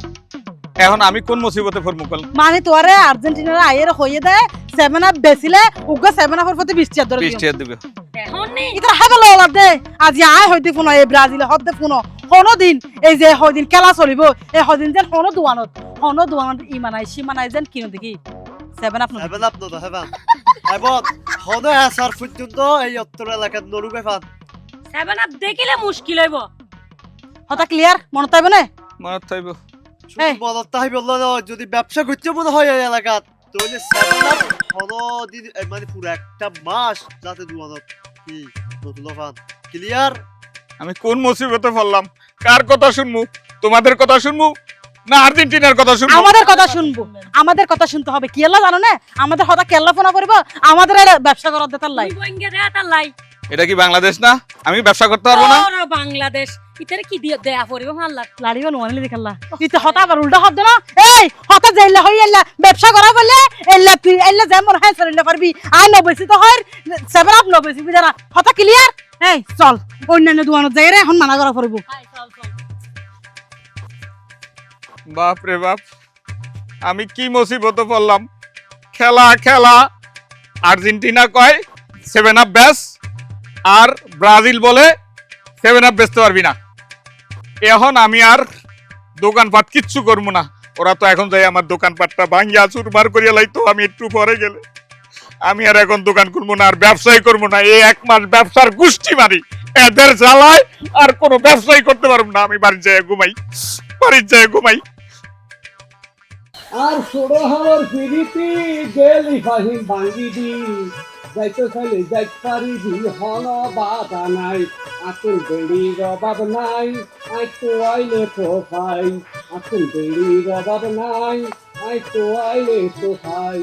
এখন আমি কোন মুসিবতে পড়মু কল মানে তোরে আর্জেন্টিনার আইয়ের হইয়ে দেয় 7 আপ বেচিলে উগো 7 আপের প্রতি 20 টাকা ধরে 20 টাকা দিবে ইতার হাবে লওলার দে আজি আই হইতে ফোন এই ব্রাজিল হদে ফোন কোন দিন এই যে হদিন খেলা চলিব এই হদিন যেন কোন দোয়ানত ইমানাই সীমানাই যেন কিনো দেখি 7 আপ সেভেন আপ তো হেভেন আইবত হদা স্যার পর্যন্ত এই উত্তর এলাকার নরুবে ফান 7 আপ দেখিলে মুশকিল হইব কথা ক্লিয়ার মনে তাইব না মনে থাইব শুধু মদত তাই বললো না যদি ব্যবসা করতে মনে হয় এই এলাকাত তাহলে সেভেন আপ হলো দিন মানে পুরো একটা মাস যাতে দুয়ানত কি নতুন ফান ক্লিয়ার আমি কোন মুসিবতে পড়লাম কার কথা শুনমু তোমাদের কথা শুনমু না আর্জেন্টিনার কথা শুনমু আমাদের কথা শুনতে হবে কি আল্লাহ জানো না আমাদের হতা কেল্লা ফোনা করব আমাদের ব্যবসা করার দেতার লাই বঙ্গে দে তার লাই এটা কি বাংলাদেশ না আমি ব্যবসা করতে পারবো না ওরে বাংলাদেশ ইতারে কি দিয়ে দেয়া পড়িব ভাল লাড়িও নোয়ানি দেখাল্লা ইতে হতা আবার উল্টা শব্দ না এই হতা যাইলা হইলা ব্যবসা করা বলে এল্লা তুই এল্লা যেমন হয় সরিলা পারবি আর নবেছি তো হয় 7 আপ নবেছি বিজারা হতা ক্লিয়ার এই চল অন্যান্য দোকানত যাই রে এখন মানা করা পড়ব বাপ রে বাপ আমি কি মুসিবতে পড়লাম খেলা আর্জেন্টিনা কয় 7 আপ বেস আর ব্রাজিল বলে 7 আপ বেচতে পারবি না এখন আমি আর দোকানপাট কিচ্ছু করবো না ওরা তো এখন যাই আমার দোকানপাটটা ভাঙ্গিয়া চুরমার করিয়া লাইতো আমি একটু পরে গেলে আমি আর এখন দোকান করবো না আর ব্যবসায় করবো না এই 1 মাস ব্যবসার গুষ্টি মারি এদের জ্বালায় আর কোনো ব্যবসায় করতে পারবো না আমি বাড়ি যায় ঘুমাই আর ছোড়ো হাওয়ার ফিরিতি গেলি ফাহিম ভাঙ্গি দি যাইতে চাইলে যাইতে পারিবি হন বাধা নাই আকুল বেড়ির অভাব নাই আই তো আইলে তো খাই আকুল বেড়ির অভাব নাই আই তো আইলে তো খাই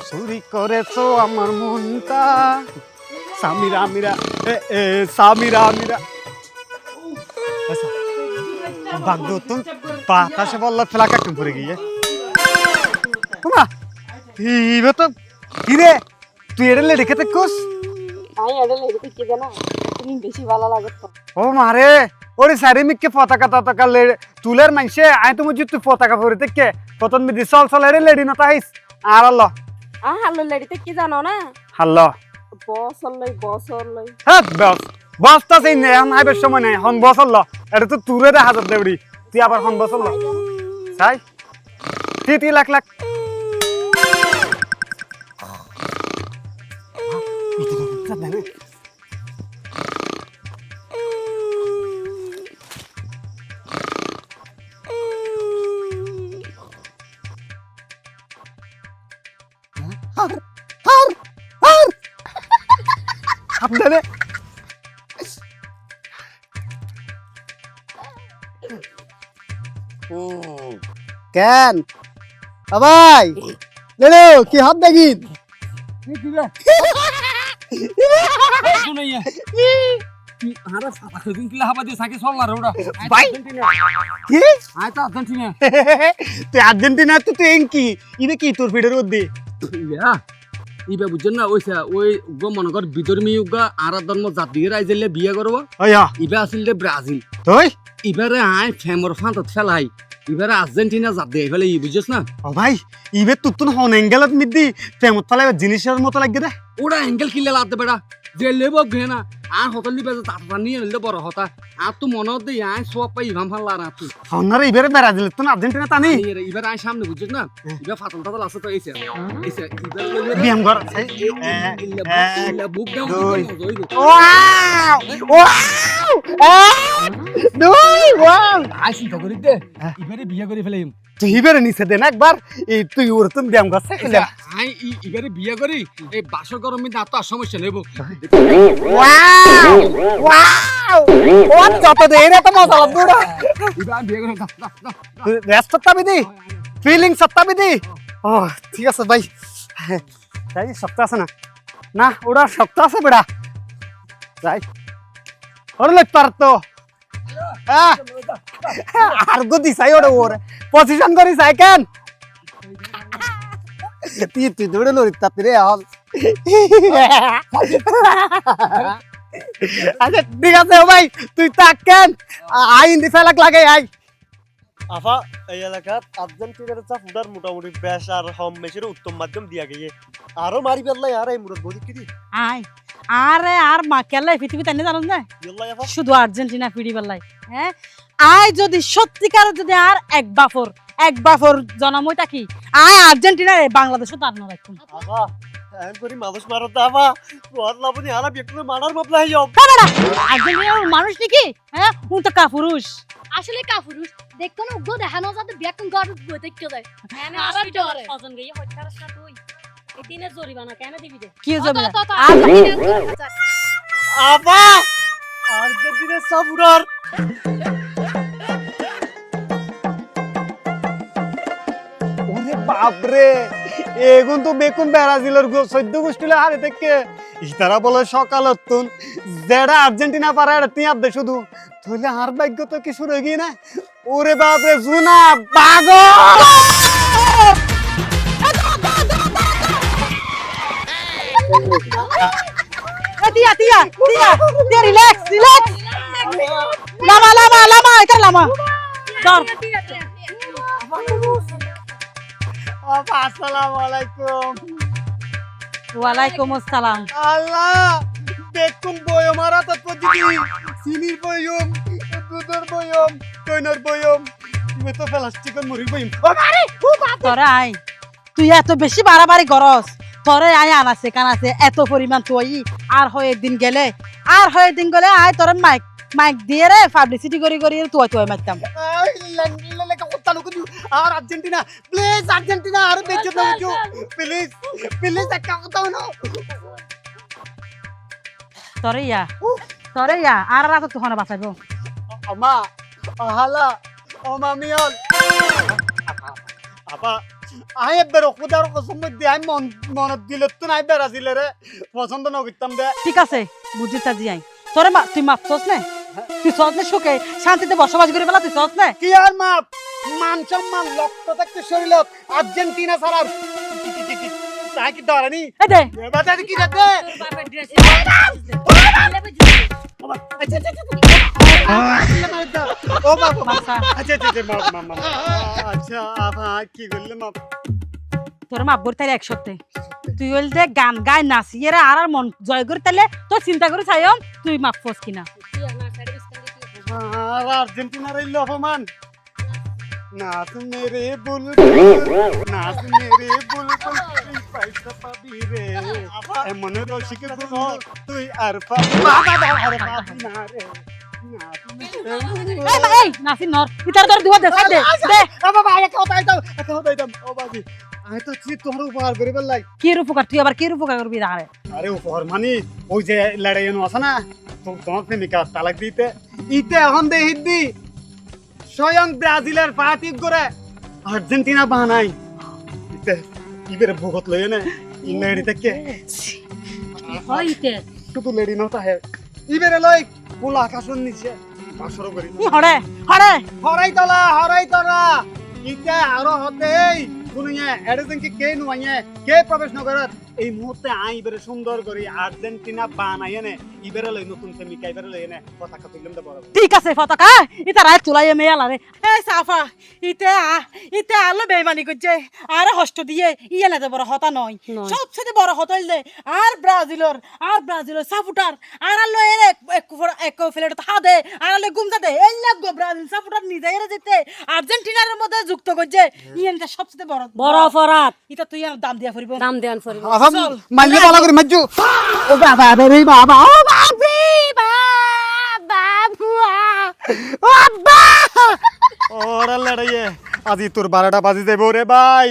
চুরি করেছো আমার মনটা সামিরা মিরা সামিরা মিরা বাগদো তুম বাতাসে বললা ফেলা কাটুম পড়ে গিয়ে তোমা ইবে তো কি রে তুই এটা লেডি খেতে কোস আমি এটা লেগে কি জানা তুমি বেশি ভালো লাগে তো ও মারে ওরে সারি মিকে পতাকা তুলের মাইছে আই তুমি যদি তুই পতাকা পরে দেখে প্রথম মিদি চল চল এরে লেডি নতা আইস আর আল্লাহ হাল্লো লেডিতে কি জানো না হাল্লা বসর লই হ্যাঁ বস তো সেই নেই এখন আইবার সময় নাই হন বস হল্লো এটা তো তুরে দেখা যাবে দেবড়ি তুই আবার হন বস হল্লো তাই 3 লাখ লাখ আপনারে কেন ভাই লেলো কি হাত দেখিন তুই আর্জেন্টিনা তুই এঙ্কি ইবে কি তোর ভিডিওর মধ্যে ইবা বুঝছেন না ওই মনে কর বিধর্মী আর ধর্ম জাতি রাইজেলে বিয়ে করবো ইবা আছিল ব্রাজিল তুই এবারে আয় ফেমর ফান্তত ফেলাই এবারে আর্জেন্টিনা জাত দিয়ে ফেলে বুঝছিস না ও ভাই ইবে তুতুন হন এঙ্গেলত মিদি ফেমত ফেলাই জিনিসের মতো লাগে রে ওরা এঙ্গেল কিনলে লাগতে বেড়া যে লেবো ঘেনা আর হোটেল নিবে তাতা নিয়ে নিলে বড় হতা আর তো মনে হতে আয় সব পাই ইভাম ফান লারা তুই হনারে ইবারে ব্রাজিল তো আর্জেন্টিনা টানি এবারে আয় সামনে বুঝছিস না এবার ফাতল টাতল আছে তো এইসে বিয়াম ঘর বুক দাও আয় চিন্তা করি দে এবারে বিয়ে করে ফেলাইম তুই ইবারে নিচে দেন একবার এই তুই ওরতন বিয়াম ঘর সাইকেলে আই এবারে বিয়ে করি এই বাসর গরমে না তো আর সমস্যা নেব ওয়াও ওয়াও ও যত দেরে তো মজা লাগবে না এবার বিয়ে করে রেস্ট সত্তাবি দি ফিলিং সত্তাবি দি ও ঠিক আছে ভাই তাই সপ্তাহ আছে না না ওরা সপ্তাহ আছে বেড়া যাই ওর লোক পার তো আর গো দিছাই ওরে ওর পজিশন করি চাই কেন তুই দৌড়ে লড়ি তাতে রে হল আচ্ছা ঠিক আছে ও ভাই তুই তাক কেন আই ইন্দি ফেলাক লাগে আই আফা এই এলাকাত আর্জেন্টিনার চা ফুটার মোটামুটি বেশ আর হম মেশের উত্তম মাধ্যম দিয়া গিয়ে আরো মারি বেললাই আর এই মুরত বদি কি দি আয় আরে আর মা কেলাই পৃথিবী তাই জানো না ইল্লাই আফা শুধু আর্জেন্টিনা ফিরি বেলাই হ্যাঁ আয় যদি সত্যিকার যদি আর এক বাফর জনম হইতা কি আয় আর্জেন্টিনার বাংলাদেশও তার না রাখুন আফা এন করি মানুষ মারত আফা তোর লাবনি হারা ব্যক্তি মারার বদলা হইও আর্জেন্টিনার মানুষ নাকি হ্যাঁ উন তো কাপুরুষ আসলে কাপুরুষ দেখতো না উগ্র দেখানো যাতে ব্যাকুন গাড় বই দেখতে যায় সজন গিয়ে হইতারস না তুই এই দিনে জরিমানা কেন দিবি দে কি যাবে আফা আর্জেন্টিনার চা ফুটার ওরে বাপরে এগুন তো বেকুন ব্রাজিলের 14 গোষ্ঠীলে হারে থেকে ইতারা বলে সকালতুন যেটা আর্জেন্টিনা পারে এটা তিয়াব দে শুধু তাহলে আর ভাগ্য তো কিছু রগি না ওরে বাপরে জুনা পাগল তিয়া রিল্যাক্স লামা এটা লামা ধর আসসালামু আলাইকুম ওয়ালাইকুম আসসালাম আল্লাহ দেখুন বয়ম আর তো পজিটি সিনির বয়ম দুধের বয়ম কইনার বয়ম তুমি তো প্লাস্টিকের মুড়ির বয়ম ও মারে তোরা আই তুই এত বেশি বাড়াবাড়ি গরস তোরে আয় আনাছে কানাছে এত পরিমাণ তুই আর হয় দিন গেলে আয় তোর মাইক মাইক দিয়ে রে পাবলিসিটি করি করি তুই মারতাম আর আর্জেন্টিনা প্লিজ আর্জেন্টিনা আর বেঁচে দাও প্লিজ প্লিজ একটা কথা হলো তোরে ইয়া আর রাত তুই বাঁচাইব আমা আহালা ও মামিয়ল আপা আই এবার খুদার কসম মধ্যে আমি মনত দিলে তো নাই ব্রাজিলের পছন্দ না করতাম দে ঠিক আছে বুঝিস জি আই তোরে তুই মাপছস না তুই সস না সুখে শান্তিতে বসবাস করে ফেলা তুই সস না কি আর মাপ মান সম্মান লক্ষ্য থাকতে শরীরত আর্জেন্টিনা ছাড়া তাই কি ধরেনি এ দে বাতা কি রে ও বাবা আচ্ছা আচ্ছা আপা কি করলে মাপ তোর মাপবর তাইলে এক সপ্তাহে তুই হইল যে গান গায় নাচিয়ে রে আর মন জয় করে তাইলে তোর চিন্তা করে চাইম তুই মাপছস কিনা আর আর্জেন্টিনার এই অপমান নাচ মেরে বুলবুল নাচ মেরে বুলবুল তুই পয়সা পাবি রে এমন রসিক গুলো তুই আর পাবি না রে এই নাচি নর ইতার তোর দুয়া দে দে দে বাবা আয় কথা আইতাম ও বাজি আই তো তুই তোর উপকার করে বললাই কি উপকার তুই আবার কি উপকার করবি রে আরে উপকার মানে ওই যে লড়াই আছে না তোমার প্রেমিকা তালাক দিতে ইতে এখন দে হিদ্দি স্বয়ং ব্রাজিলের পার্টি করে আর্জেন্টিনা বানাই ইতে ইবের ভগত লয়ে না ইংল্যান্ড থেকে হইতে শুধু লেডি নতা হে ইবেরে লই কোলা আকাশন নিচে বাসর করি হরে হরে হরাই তলা ইতে আরো হতেই শুনিয়ে এডেন কি কে নুয়াইয়ে কে প্রবেশ নগরত এই মুহূর্তে আই ইবেরে সুন্দর করি আর্জেন্টিনা বানাইয়ে নে ইবেরে লই নতুন প্রেমিকা ইবেরে লই নে কথা কইলাম দে বড় ঠিক আছে ফটাকা ইতা রাত তুলাই মেয়ালা রে এই সাফা ইতে আলো বেমানি করছে আর হষ্ট দিয়ে ইয়া না বড় হতা নয় সবচেয়ে বড় হতা হইলে আর ব্রাজিলের সাপোর্টার আর আলো এর এক ফ্লেট হাদে আর আলো গুমজা দে এই লাগো ব্রাজিল সাপোর্টার নিজে এর যেতে আর্জেন্টিনার মধ্যে যুক্ত করছে ইয়ানটা সবচেয়ে বড় অপরাধ ইতা তুই আর দাম দিয়া ফরিব দাম দেন ফরিব মাইলে বালা করে মাজ্জু ও বাবা রে বাবা ও বাবি বাবু ও আব্বা ওরা লড়াইয়ে আজি তোর 12টা বাজি যাইব রে ভাই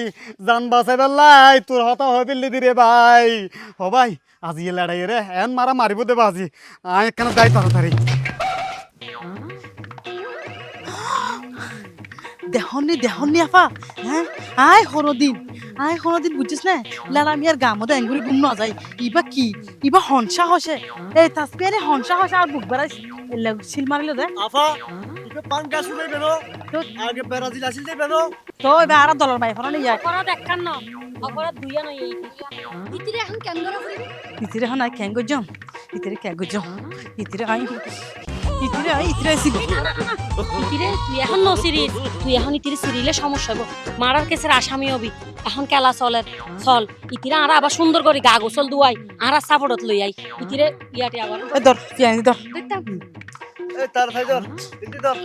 জান বাঁচাই বেলাই তোর হতা হয়ে বিল্লি দি রে ভাই ও ভাই আজি এ লড়াই রে এন মারা মারিব দে বাজি আয় কেন যাই তাড়াতাড়ি দেহনি আপা হ্যাঁ আয় হরদিন বুঝছিস না লালা আমি আর গামতে এঙ্গুরি ঘুম না যাই ইবা হনসা হসে এই তাসপিয়ারে হনসা হসে আর বুক বেড়াই সিল মারিলে দে আফা ইকে পাঙ্কা শুনে বেনো তো আগে ব্রাজিল আসিল দে বেনো তো এবার আর দলের বাই ফরানি যায় অপরাধ একখান ন অপরাধ দুইয়া নই এই ইতিরে এখন কেন ধরে ফরিব ইতিরে হন আই ক্যাং গজম ইতিরে ইতিরে সি ইতিরে তুই এখন ন সিরিজ তুই এখন ইতিরে সিরিলে সমস্যা হইব মারার কেসের আসামি হবি এখন খেলা চল ইতিরে আর আবার সুন্দর করে গা গোসল দুয়াই আর সাপোর্টত লই আই ইতিরে ইয়াটি আবার ধর পিয়ানি ধর দেখতাম এই তার ফাইদর দিদি ধর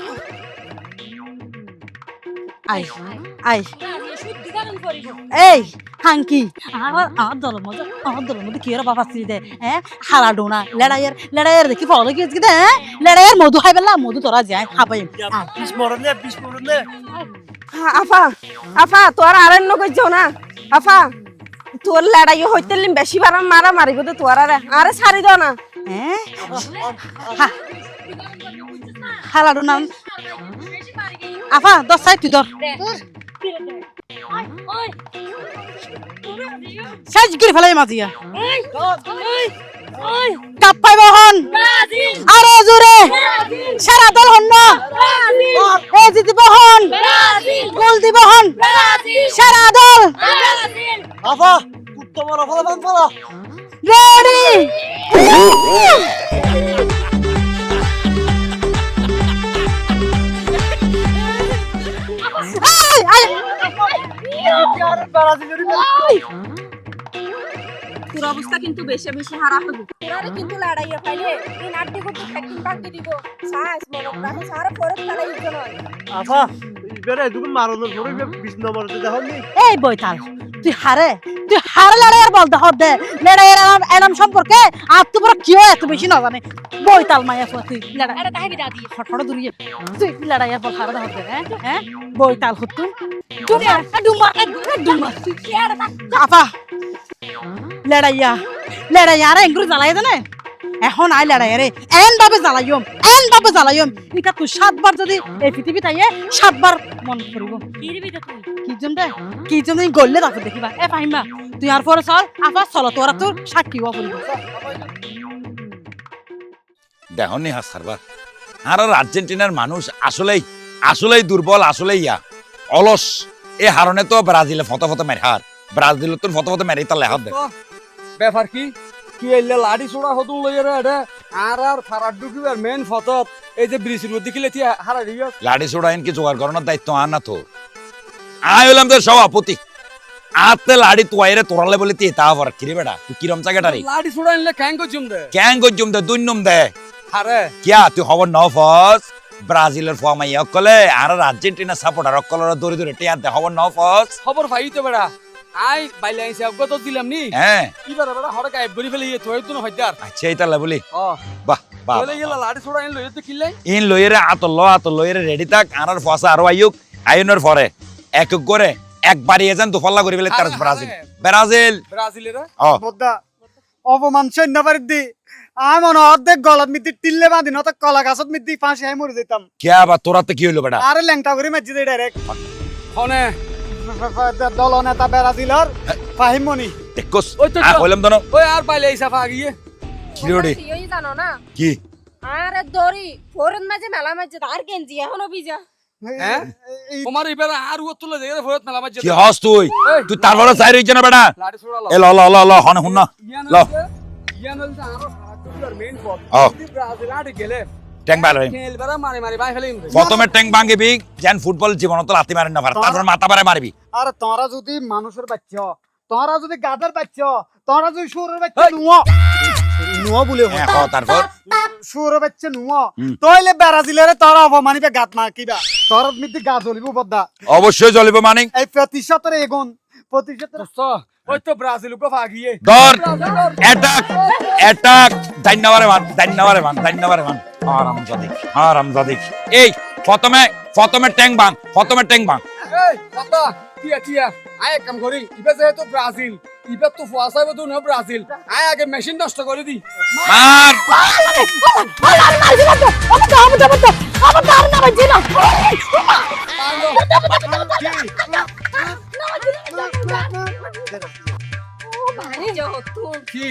আই শুদ্ধি করেন ফরিব এই হাঙ্কি আর দলের মধ্যে কি আর বাবা দে হ্যাঁ হালা ডোনা লড়াইয়ের দেখি ফলো কি দে লড়াইয়ের মধু খাই বেলা মধু তোরা যায় খাবাই বিশ মরন দে আফা তোর আরেন নগজ না আফা তোর লড়াই হইতে বেশি বার মারা মারিব তো তোর আরে ছাড়ি দাও না হ্যাঁ হালা ডোনা আফা 10 সাইড তুই ধর সাইজ গিরে ফেলাই মাতিয়া কাপ পাইব হন আরো জোরে সারা দল হন না এ জিতব হন গোল দিব হন সারা দল আফা তোমার ফলাফল ফলা রেডি তোর অবস্থা কিন্তু বেশি হারা হবি তোরারে কিন্তু লড়াইয়া পাইলে এই নাট্য করতে একদিন বাকি দিব সাহস মনত রাখে সারা পরে তালাই ইজ্জত হয় আফা ইবেরে দুগুন মারনের পরে 20 নম্বর তে দেখনি এই বইতাল তুই হারে লড়াইয়ের বল দে লড়াইয়ের এনাম সম্পর্কে আর তো বড় কেউ এত বেশি না জানে বই তাল মাইয়া ফুয়াতি লড়াই আরে তাহাবি দাদি ফটফট দূরিয়ে তুই লড়াইয়ের বল হারে দে হ্যাঁ বই তাল হতো ডুমা তুই কি আর আপা লড়াইয়া রে এঙ্গুরি জ্বালাই জানে এখন আই লড়াই রে এন ভাবে জ্বালাইম এটা তুই 7 বার যদি এই পৃথিবী তাইয়ে 7 বার মন করিব কি দিবি তো তুই কি জন গল্লে তাকে দেখিবা এ ফাহিমা তুই আর পরে চল আপা চল তোরা তোর সাক্ষী হওয়া পড়িব দেখো নি হাসারবার আর আর্জেন্টিনার মানুষ আসলেই দুর্বল আসলেই অলস এ হারনে তো ব্রাজিলে ফত মেরে হার ব্রাজিল তো ফত মেরে তার লেহার দেখ ব্যাপার কি তুই এলে লাড়ি ছোড়া হতো লইয়া রে এটা আর ফারার ডুকিবার মেন ফতত এই যে ব্রিজের মধ্যে কিলে তুই হারা দিবি লাড়ি ছোড়া এনকি জোগাড় করানোর দায়িত্ব আর না তো আয় হলাম তোর সভাপতি আতে লাড়ি তোয়াইরে তোরালে বলে তুই তা আবার কিরে বেটা তুই কিরম জায়গাটারি লাড়ি ছোড়া এনলে ক্যাং কইছুম দে ক্যাং গজুম দে দুইনম দে হারে কিয়া তুই খবর নাও ফস ব্রাজিলের ফমাই অকলে আর আর্জেন্টিনা সাপোর্টার অকলর দৌড়ে দৌড়ে টিয়া দে খবর নাও ফস খবর পাই তো বেড়া আই বাইলে আইছে অগত দিলাম নি হ্যাঁ কি বেড়া হরে গায়েব করি ফেলি তোর তো হইতার আচ্ছা এইটা বলি ও বাহ বাহ বলে গেল লাড়ি ছোড়া এন লইতে কিলে ইন লইরে আত লইরে রেডি থাক আর ফসা আর আইনের পরে এক করে একবারই এজেন তো ফল্লা করে ফেলে তার ব্রাজিল ও বদ্দা অপমান সৈন্য বাড়ির দি আমার অর্ধেক গলত মিদ্দি টিল্লে বাঁধি নত কলা গাছত মিদ্দি ফাঁসি হাই মরে যেতাম কে আবার তোরাতে কি হইলো বেটা আরে ল্যাংটা করে মারছি দে ডাইরেক্ট ফোনে দল নেতা ব্রাজিলের ফাহিম মনি দেখোস ওই তো কইলাম তো ওই আর বাইলে আইসা গিয়ে কি রে তুই জানো না কি আরে দড়ি ফোরন মাঝে মেলা মাঝে আর গেঞ্জি এখনো ভিজা হ্যাঁ তোমার এবারে আর ও তুলে দেয় ভরত মেলা মাঝে কি হস তুই তারপরে চাই রইছ না বেটা লাড়ি ছোড়া এ ল হন হুন না ল ইয়ান হল আরো ফারার মেইন ফট ও ব্রাজিল আড়ে গেলে ট্যাং বাইরে খেল বেড়া মারি বাই ফেলিম প্রথমে ট্যাং ভাঙিবি যেন ফুটবল জীবনত লাতি মারেন না পারে তারপর মাথা পারে মারবি আর তোরা যদি মানুষের বাচ্চা তোরা যদি গাদার বাচ্চা তোরা যদি সুরের বাচ্চা নুয়া বলে হ্যাঁ ক তারপর সুরের বাচ্চা নুয়া তাইলে ব্রাজিলের তোরা অপমানিবে গাত না কিবা তোর মিদ্দি গা জ্বলিব বদ্দা অবশ্যই জ্বলিব মানিক এই প্রতিশতের এগুন প্রতিশতের ওই তো ব্রাজিল কো ভাগিয়ে ধর অ্যাটাক দাইনাবারে মান আরামজাদি এই প্রথমে ট্যাং ভাঙ এই কথা টিয়া আয় কাম করি ইবে যেহেতু ব্রাজিল ইবে তো ফুয়াসাইব তো না ব্রাজিল আয় আগে মেশিন নষ্ট করে দি মার ভারী যতন কি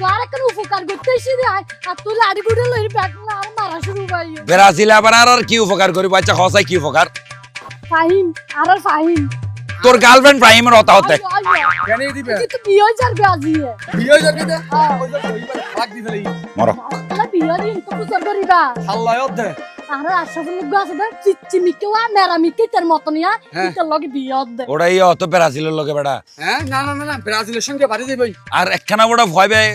কারে কোন উপকার করতেছি রে আর তুই লাড়ি গুড়ে লই ব্যাগ না আর মারা শুরু ভাইও ব্রাজিল আবার আর কি উপকার করিব আচ্ছা হসাই কি উপকার ফাহিম আর ফাহিম তোর গার্লফ্রেন্ড প্রাইমের হতা হতে কেন দিবে তুই বিয়ে যাবে আজিয়ে বিয়ে যাবে দে ওই যে ভাগ দি ফেলি মরক তাহলে বিয়ে দিন তো পুজো করিবা আল্লাহ দে আর আশরাফুল লোক আছে দে চিচিমিকে ওয়া মেরামিকে তার মতনিয়া ইতার লগে বিয়ে দে ওটাই অত ব্রাজিলের লগে বেটা হ্যাঁ না ব্রাজিলের সঙ্গে বাড়ি যাবে আর একখানা বড় ভয় ভাই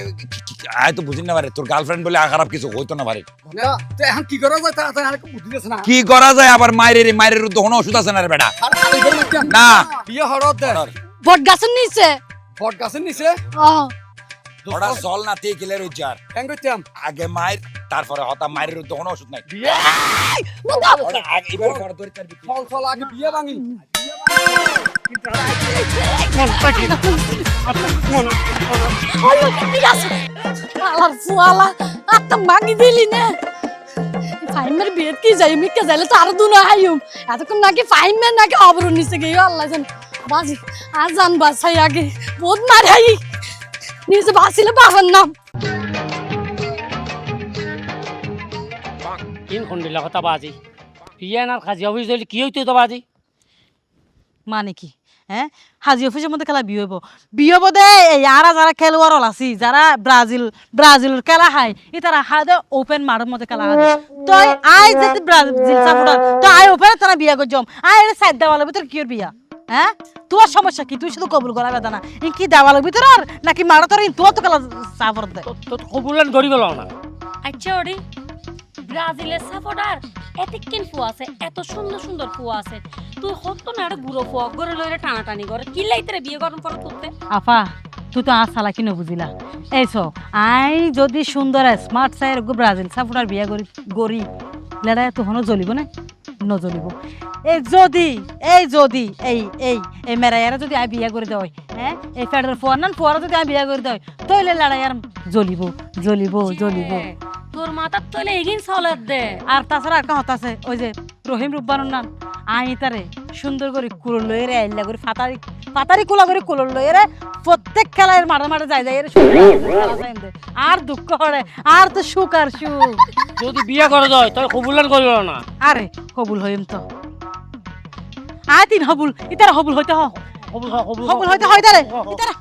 আয় তো বুঝিন না পারে তোর গার্লফ্রেন্ড বলে খারাপ কিছু হইতো না পারে তো এখন কি করা যায় তা আর বুদ্ধি দিছ না কি করা যায় আবার মায়ের কোনো ওষুধ আছে না রে বেটা না বিয়ে হরত দে বট গাছের নিচে বট গাছের নিচে ওটা জল না দিয়ে গেলে রইজার কেন কইতাম আগে মায়ের তারপরে হতা মায়ের কোনো ওষুধ নাই বিয়ে ওটা আগে এবার পরে ধরে তার ফল আগে বিয়ে ভাঙি আলার ফুয়ালা আত্তা মাগি দিলি না ফাইমের বিয়ে কি যাই মিকে যাইলে তো আরো দুনো হাইম এতক্ষণ নাকি ফাইমের নাকি অবরণ নিচে গিয়ে আল্লাহ জান বাজি আর জান বাসাই আগে বহুত মারাই নিচে বাসিলে বাবার নাম কিন খন্ডিলা কথা বাজি পিয়ানার খাজি অফিস হইলে কি হইতো তো বাজি মানে কি হ্যাঁ হাজি অফিসের মধ্যে খেলা বিয়ে হবো দে ইয়ারা যারা খেলোয়াড় আছি যারা ব্রাজিলের খেলা হাই ই তারা হাদে ওপেন মাঠের মধ্যে খেলা হাদে তো আই যদি ব্রাজিল সাপোর্টার তো আই ওপেন তারা বিয়া করছম আই এর সাইড দেওয়ালের ভিতর কি বিয়া হ্যাঁ তোমার সমস্যা কি তুই শুধু কবুল করা বেদা না কি দেওয়ালের ভিতর আর নাকি মারা তোর তোমার তো খেলা সাপোর্ট দে তো কবুলান ধরি গেল না আচ্ছা ওরি ব্রাজিলের সাপোর্টার এতক্ষণ ফুয়া আছে, এত সুন্দর সুন্দর ফুয়া আছে, তুই হত না একটা বুড়ো ফুয়া গড়ে লইরে টানাটানি করে কি লাইতে বিয়ে করার পর করতে। আপা তুই তো আর সালা কি নবুঝিলা এইসো আই যদি সুন্দর স্মার্ট সাইর ব্রাজিল সাপোর্টার বিয়া গড়ি লেড়ায় তো হনো জ্বলিব না নজ্বলিব। এই যদি এই মেরাইয়ারা যদি আই বিয়া করে দেয়, হ্যাঁ এই ফেডারেল ফোয়ারা যদি আমি বিয়া করে দেয় তইলে লড়াই আর জ্বলিব। তোর মাথার তলে এগিন চলের দে। আর তাছাড়া আর কাহত আছে ওই যে রহিম রুব্বানুর নাম আই তারে সুন্দর করে কুলোর লইরে আইলা করে ফাতারি কুলা করে কুলোর লইরে প্রত্যেক খেলায় মাঠে যাই আর দুঃখ হরে আর তো সুখ আর সুখ। যদি বিয়ে করে যায় তাহলে কবুলান করিল না। আরে কবুল হইম তো আয় তিন হবুল ইতারা হবুল হইতে হবুল হইতে হয় তারে ইতারা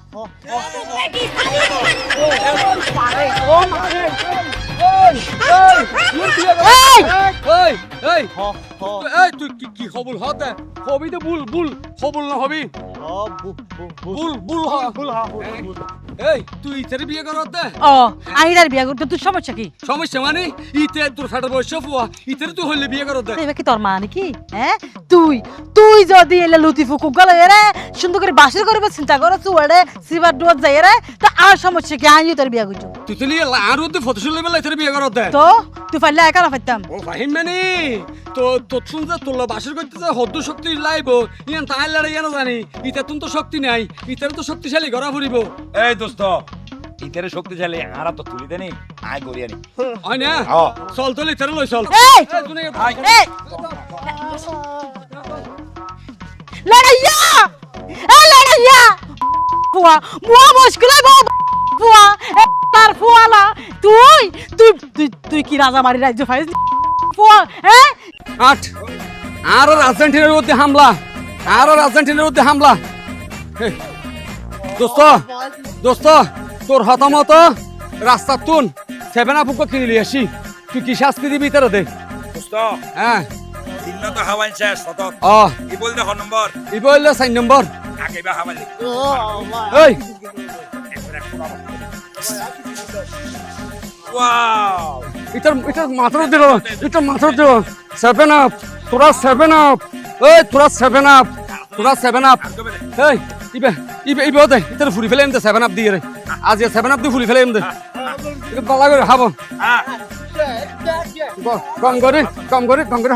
তুই কি হবুল হতে হবি তো বুল হবুল না হবি বুল এই তুই ইতারে বিয়ে করতে ও আইরার বিয়া করতে তোর সমস্যা কি? সমস্যা মানে ইতে তোর ফেটার বয়স ফুয়া ইতারে তুই হইলে বিয়ে করতে এবার কি তোর মানে কি? হ্যাঁ তুই যদি এলে লুতি ফুকু গলে রে সুন্দর করে বাসর করবে চিন্তা করো চুয়াড়ে সিবার ডুয়ার যাই রে তো আর সমস্যা কি? আইও তোর বিয়া করছো তুই তো নিয়ে আর ওতে ফটোশুট লেবেল ইতারে বিয়ে করতে তো তুই পারলে একা না পাইতাম। ও ফাহিম মানে তো শুনতে তোর বাসর করতে যা হদ্দ শক্তি লাইব ইয়ান তাই লড়াই না জানি ইতা তুন তো শক্তি নাই ইতারে তো শক্তিশালী ঘোরা ফুরিব। এই দোস্ত ইতারে শক্তিশালী আর তো তুলি দেনি আয় করিয়ানি হয় না চল তোলে ইতারে লই চল এই এই লড়াইয়া ফুয়া মুয়া মুশকিলে ফুয়া তার ফুয়ালা তুই কি রাজা মারি রাজ্য ফাইজ ফুয়া হ্যাঁ আট আর আর্জেন্টিনার মধ্যে হামলা দোস্ত তোর হতামত রাস্তা তুন সেভেন আপুকে কিনে নিয়ে আসি তুই কি শাস্তি দিবি তারা দে দোস্ত হ্যাঁ তিন তো হাওয়াই শেষ সত ও কি বলতে হ নম্বর ই বললে 4 নম্বর আগে বা হাওয়াই এই ওয়াও ইটার মাথার দিল সেভেন আপ তোরা সেভেন আপ এই ইবে দে ইতার ফুরি ফেলে এমতে 7 আপ দিয়ে রে আজ 7 আপ দিয়ে ফুরি ফেলে এমতে বালা করে হাবো গম করে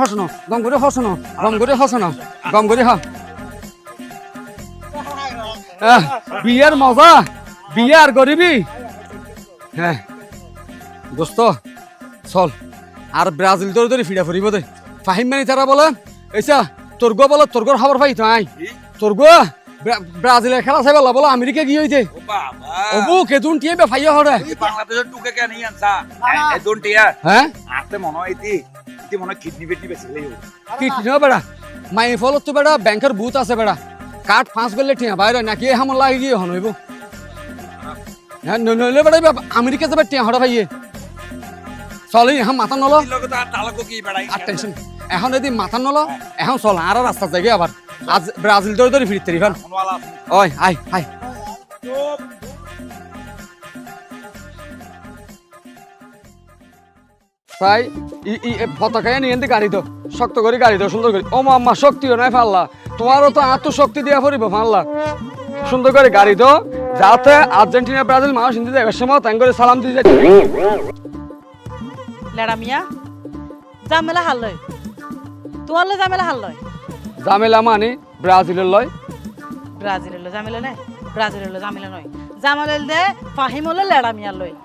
হসনো বিয়ার মজা বিয়ার গরিবি হ্যাঁ দোস্ত চল আর ব্রাজিল ধরে ফিরা ফুরিব দে ফাহিম মানে তারা বলে এইসা তোর গো খবর পাই তাই তোর গো ব্রাজিলের খেলা চাই বলা বলো আমেরিকা গিয়ে হইতে ওবু কেদুন টিয়ে বেফাইয়া হরে বাংলাদেশের টুকে কেন আনসা এদুন টিয়া হ্যাঁ আতে মনে হয় ইতি মনে কিডনি বেচলেই কিডনি বেড়া মাই ফলত তো বেড়া ব্যাংকের বুথ আছে বেড়া কাঠ 5 গলে টিয়া বাইরে নাকি হামলা লাগি গিয়ে হন হইব হ্যাঁ নইলে বেড়া আমেরিকা যাবে টিয়া হড়া ভাইয়ে চলে এখন মাথা নলো আর টেনশন এখন যদি মাথা নলো এখন চল আর রাস্তা জায়গায় আবার আজ ব্রাজিল ধরে ফিরতে রিভান ওই আই তাই পতাকায় নিয়ে গাড়ি তো শক্ত করে গাড়ি তো সুন্দর করে ও মাম্মা শক্তিও নাই ফাল্লা তোমারও তো আত্মশক্তি দিয়া পড়িব ফাল্লা সুন্দর করে গাড়ি তো যাতে আর্জেন্টিনা ব্রাজিল মানুষ হিন্দি দেখার সময় তাই করে সালাম দিয়ে যায় লেড়া মিয়া জামেলা হাল লয় তোমার লয় জামেলা হাল লয় জামেলা মানে ব্রাজিলের লয় জামেলা নাই ব্রাজিলের লয় জামেলা নয় জামেলা দে ফাহিম হলো লেড়া মিয়া লয়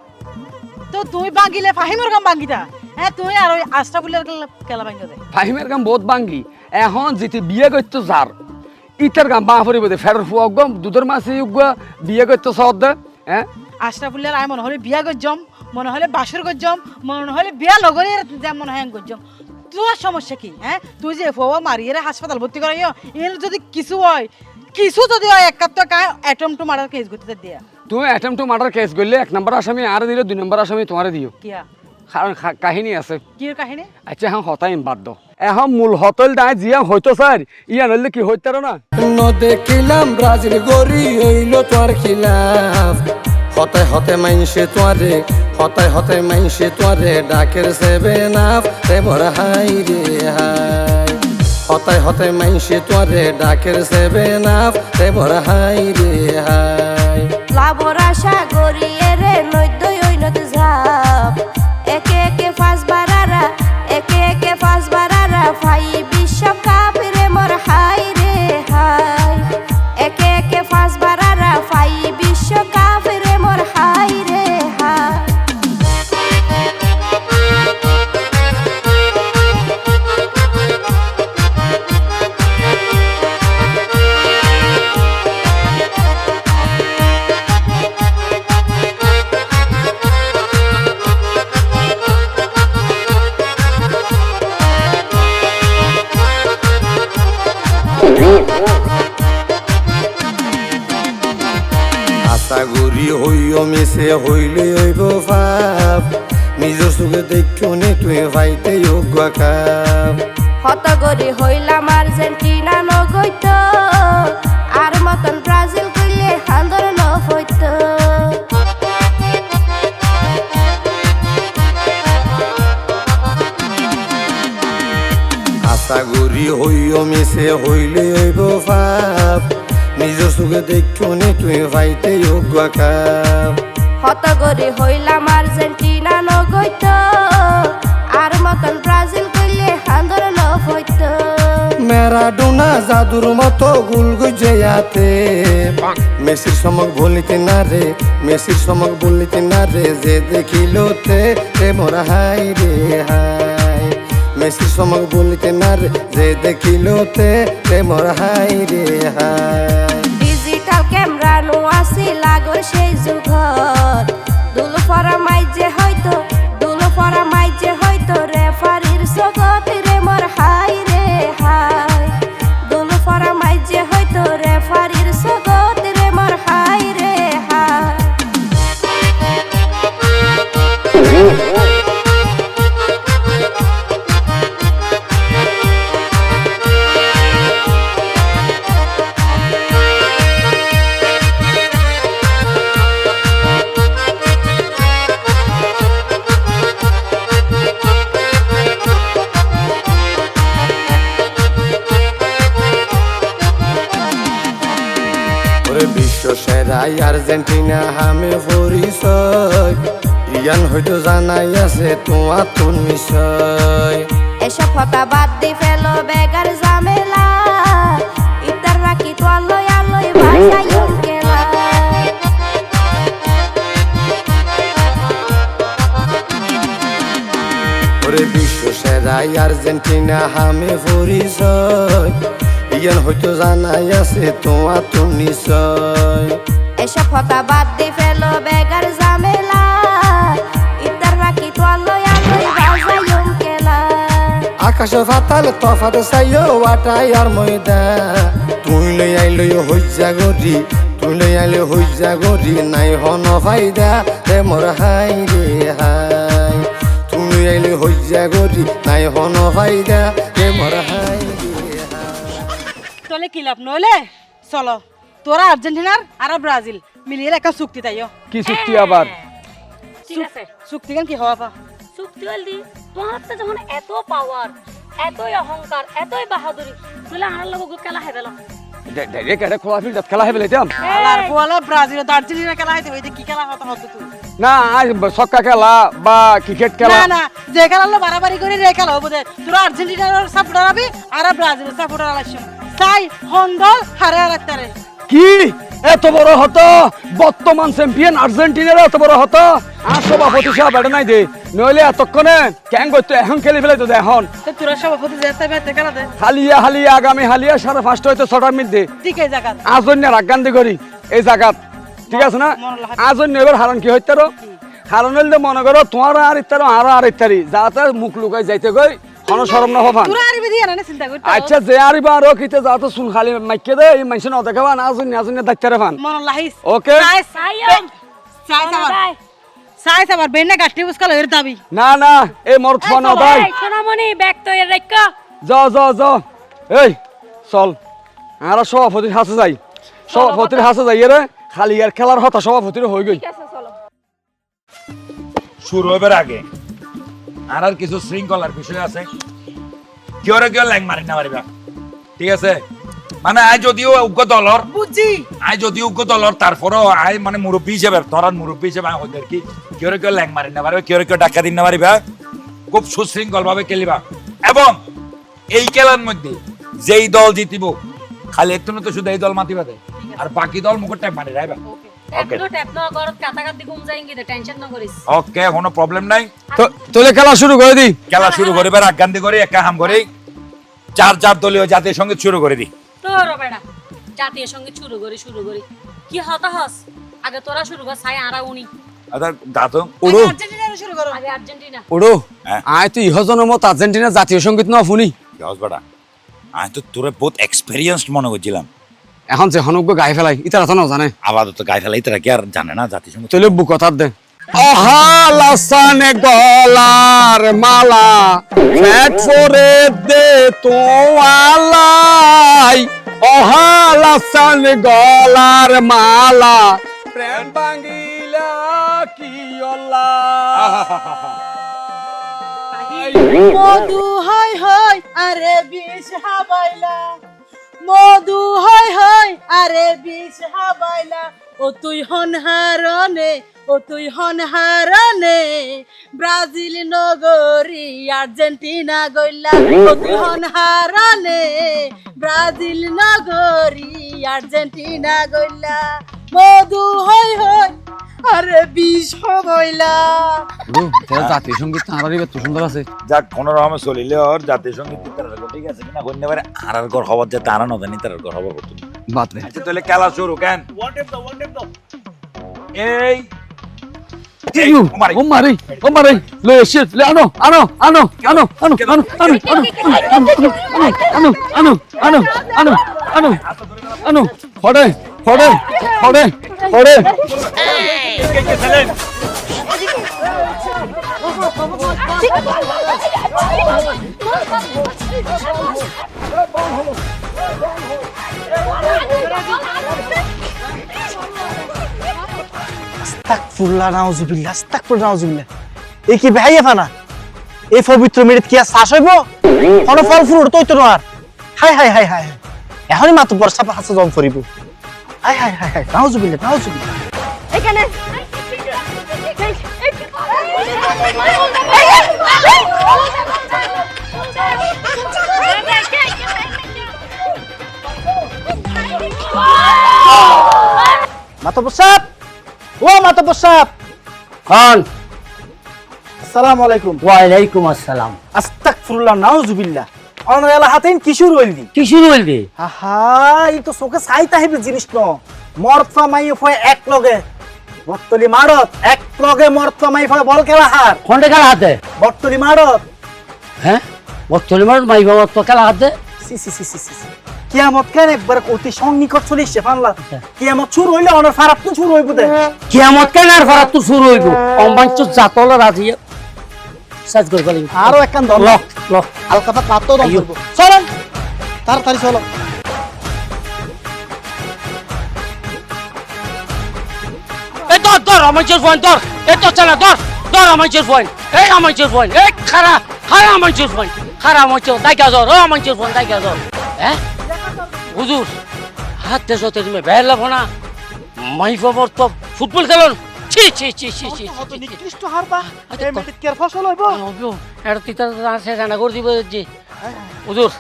তো তুই বাঙ্গিলে ফাহিমের কাম বাঙ্গিতা হ্যাঁ তুই আর ওই আশরাফুলের খেলা বাঙ্গি দে ফাহিমের কাম বহুত বাঙ্গি এখন যেতে বিয়ে করতে যার ইটার কাম বাঁ পড়িব দে ফের ফুয়া গম দুধের মাসে বিয়ে করতে সদ দে হ্যাঁ আশরাফুলের আয় মনে হলে বিয়া গজ্জম মনে হলে বাসর গজ্জম মনে হলে বিয়া লগরে যেমন হ্যাঁ গজ্জম তোর সমস্যা কি? হ্যাঁ তুই যে ফুয়া মারিয়ে হাসপাতাল ভর্তি করাইও এর যদি কিছু হয় এক কাপ তো অ্যাটম টু মার্ডার কেস করতে দিয়া তুমি অ্যাটেম্প টু মার্ডার কেস করলে 1 নম্বর আসামি আর দিলে 2 নম্বর আসামি তোমারে দিও কিয়া কারণ কাহিনী আছে কি কাহিনী আচ্ছা এখন হতাইম বাদ দাও এখন মূল হতল দায় জিয়া হইতো স্যার ইয়া নইলে কি হইতারো না দেখিলাম ব্রাজিল গরি হইল তোর খিলাফ হতে মাইনসে তোয়ারে হতে মাইনসে তোয়ারে ডাকের সেভেন আপ রে মোর হাই রে হাই হতে মাইনসে তোয়ারে ডাকের সেভেন আপ রে মোর হাই রে হাই লাভর আশা গড়িয়ে রে নৈদ্যই ঐনত ঝাপ একে একে ফাঁস বারারা ফাই বিশ্বকাপ রে মোর হাই রে হাই একে একে ফাঁস বারারা ফাই বিশ্বকাপ রে মোর হাই রে হাই আশা করি হইও মিশে হইলে হইব ভাব নিজের চোখে দেখো নি তুই ভাইতে যোগ্য কাপ হতগরি হইলাম আর্জেন্টিনা নগৈত আর মতন ব্রাজিল কইলে হান্দর নফৈত আশা করি হইও মিশে হইলে হইব ভাব নিজের চোখে দেখো নি তুই ভাইতে যোগ্য কাপ হতগরি হইলাম আর্জেন্টিনা নগৈত আর মতন ব্রাজিল কইলে হান্দর নফৈত ম্যারাডোনা জাদুর মতো গুল গুজেয়াতে মেসির সমক বলিতে না রে যে দেখিলোতে রে মোর হাই রে হাই মেসির সমক বলিতে না রে যে দেখিলোতে রে মোর হাই রে হাই ডিজিটাল ক্যামেরা নো আসি লাগর সেই যুগত দুলো ফরা মাইজে হয়তো রেফারির জগত রে মোর হাই রে হাই দুলো ফরা মাইজে হয়তো রেফারির জগত রে মোর হাই রে হাই বিশ্ব সেরাই আর্জেন্টিনা হামে পরিচয় ইয়ান হয়তো জানাই আছে তোমার তোর নিশ্চয় এসব হতা বাদ দি ফেলো বেগার ঝামেলা ইতার রাখি তো আলোয় ভাষায় কেলা ওরে বিশ্ব সেরাই আর্জেন্টিনা হামে পরিচয় ইয়ান হয়তো জানাই আছে তোমার তোর নিশ্চয় এসব হতা বাদ দি ফেলো বেগার ঝামেলা ইতার রাখি তো আলোয় ভাষায় কেলা আকাশ ফাতাল তফাত চাইও ওয়াটাই আর ময়দা তুই লই আইলে হইজা গরি নাই হন ফাইদা রে মোর হাই রে হাই তুই আইলে হইজা গরি নাই হন ফাইদা রে মোর হাই রে তাহলে কি লাভ নইলে চলো তোরা আর্জেন্টিনার আর ব্রাজিল মিলিয়ে একটা চুক্তি তাইও কি চুক্তি আবার ঠিক আছে চুক্তি কেন কি হওয়া পা চুক্তি হলদি তোমার তো যখন এত পাওয়ার এতই অহংকার এতই বাহাদুরি তুলে আমার লোক খেলা হেবেলা ডাইরেক্ট এটা খোলা ফিল্ড খেলা হবে লেতাম আর বলা ব্রাজিল আর আর্জেন্টিনা খেলা হইতে হইতে কি খেলা হতো হতো তুই না আজ সক্কা খেলা বা ক্রিকেট খেলা না না যে খেলা হলো বাড়াবাড়ি করে রে খেলা হবে তোরা আর্জেন্টিনার সাপোর্টার হবে আর ব্রাজিলের সাপোর্টার আলাইছো তাই হন্ডল হারে আর একটারে কি এত বড় হতো বর্তমান চ্যাম্পিয়ন আর্জেন্টিনার এত বড় হতো আর সভাপতি সাহেব এটা নাই দে নইলে এতক্ষণে ক্যাং করতো এখন খেলে ফেলে তো এখন তোরা সভাপতি যেতে বেতে খেলা দে হালিয়া আগামী হালিয়া 5:30 হইতো 6টার মধ্যে ঠিক এই জায়গা আজন্য রাগান্দি করি এই জায়গাত ঠিক আছে না আজন্য এবার হারণ কি হইতার হারণ হইলে মনে করো তোমার আর ইত্যার আর ইত্যাদি যাতে মুখ লুকাই যাইতে গই অনুসরণ না হবান তোরা আরবি দিয়া না চিন্তা করতে আচ্ছা যে আরিবা আর কিতে যাতে শুন খালি মাইকে দে এই মানুষ না দেখাবা না আজন্য দায়িত্ব রাখান মন লাহিস ওকে সাই সাবার বেন্না গাঠি বুসকাল এর দাবি না এই মোর ফোন দাই সোনামণি ব্যাগ তো এর রাখা যা এই চল আর সভাপতির হাসে যাই সভাপতির হাসে যাই রে খালি আর খেলার হতা সভাপতির হয়ে গই ঠিক আছে চলো শুরু হবার আগে আর কিছু শৃঙ্খলার বিষয় আছে কেউ ল্যাং মারি না মারিবা ঠিক আছে মানে আই যদিও উগ্র দলর বুঝছি আই যদিও উগ্র দলর তারপরও আই মানে মুরব্বী হিসেবে তোরান মুরব্বী হিসেবে আমি ওদের কি কেউ ল্যাং মারি না মারিবা কেউ ডাক্কা দিন না মারিবা খুব সুশৃঙ্খল ভাবে খেলিবা এবং এই খেলার মধ্যে যেই দল জিতিব খালি একটু তো শুধু এই দল মাতিবা দেয় আর বাকি দল মুখে ট্যাপ মারি রাইবা ট্যাপ ন করত কাটাকাটি ঘুম যাইঙ্গি দে টেনশন না করিস ওকে কোনো প্রবলেম নাই তোলে খেলা শুরু করে দি খেলা শুরু করিবার আজ্ঞান্তি করি একা হাম করি চার দলীয় জাতীয় সঙ্গীত শুরু করে দি তোর বেড়া জাতীয় সঙ্গীত শুরু করি কি হতাহস আগে তোরা শুরু কর সাই আরা উনি আচ্ছা দাদু ওড়ো আর্জেন্টিনা শুরু করো আগে আর্জেন্টিনা ওড়ো হ্যাঁ। আয় তুই ইহজনের মত আর্জেন্টিনা জাতীয় সঙ্গীত না শুনি গাছ বাড়া আমি তো তোরে বহুত এক্সপেরিয়েন্সড মনে করছিলাম এখন যে হনুক গাই ফেলাই ইতারা তো না জানে আপাতত গায়ে ফেলাই তারা কি আর জানে না জাতীয় সঙ্গীত চলে বুকতার দে অহালাসানে গলার মালা ফ্যাট ফরে দে তো আলাই অহালাসানে গলার মালা প্রেম ভাঙিলা কি অল্লা মধু হয় হয় আরে বিষ হাবাইলা মধু হয় হয় আরে বিষ হাবাইলা ও তুই হন হারনে ব্রাজিল নগরী আর্জেন্টিনা গইলা ও তুই হন হারনে ব্রাজিল নগরী আর্জেন্টিনা গইলা মধু হয় হয় আরে বিষ হাবাইলা জাতীয় সঙ্গীত তাঁরারই এত সুন্দর আছে যাক কোন রকমে চলিলে ওর জাতীয় সঙ্গীত ঠিক আছে কিনা কইতে পারে আর ঘর খবর যে তারা না জানি তার ঘর খবর করতে বাদ রে আচ্ছা তাহলে খেলা শুরু কেন ওয়ান টেপ দাও এই ও মারে লে শিট লে আনো ফড়ে আস্তাগফিরুল্লাহ নাউজুবিল্লাহ আস্তাগফিরুল্লাহ নাউজুবিল্লাহ এই কি ভাইয়া ফানা এই পবিত্র মিনিট কি আর শ্বাস হইব কোন ফল ফুল তো তো আর হাই হাই হাই হাই এখনই মাত্র বর্ষা হাসে জম ফরিব হাই হাই হাই হাই নাউজুবিল্লাহ নাউজুবিল্লাহ এখানে মাতব্বর সাহেব ও মাতব্বর সাহেব খান আসসালামু আলাইকুম ওয়ালাইকুম আসসালাম আস্তাগফিরুল্লাহ নাউজুবিল্লাহ অনর এলা হাতেন কি শুরু হইলি কি শুরু হইবে আহা এই তো চোখে চাইতা হইবে জিনিস ন মরফা মাই ফয় এক লগে বটতলি মারত এক লগে মরফা মাই ফয় বল খেলা হার খন্ডে খেলা হাতে বটতলি মারত হ্যাঁ বর্তলি মার মাই বাবা তো খেলা হাতে সি সি সি সি সি কিয়ামত কেন একবার অতি সন্নিকট চলিছে ফানলা কিয়ামত শুরু হইলে অনর ফারাত তো শুরু হইব দে কিয়ামত কেন আর ফারাত তো শুরু হইব অম্বাঞ্চ জাতল রাজি সাজ করে গলি আরো একখান দল লক লক হালকা পাত তো দম করব চলেন তাড়াতাড়ি চলো এই ধর আমাইচের পয়েন্ট ধর এই তো চলে ধর আমাইচের পয়েন্ট এই আমাইচের পয়েন্ট এই খারা আমাইচের পয়েন্ট খারা আমাইচের দাইকা ধর আমাইচের পয়েন্ট দাইকা ধর হ্যাঁ হুজুর হাতে সতে তুমি বেলা ভনা মাই বাবার তো ফুটবল খেলন ছি ছি ছি ছি ছি কত নিকৃষ্ট হারবা এই মিনিট কি আর ফসল হইব এটা তিতা সে রান্না করে দিব যে হুজুর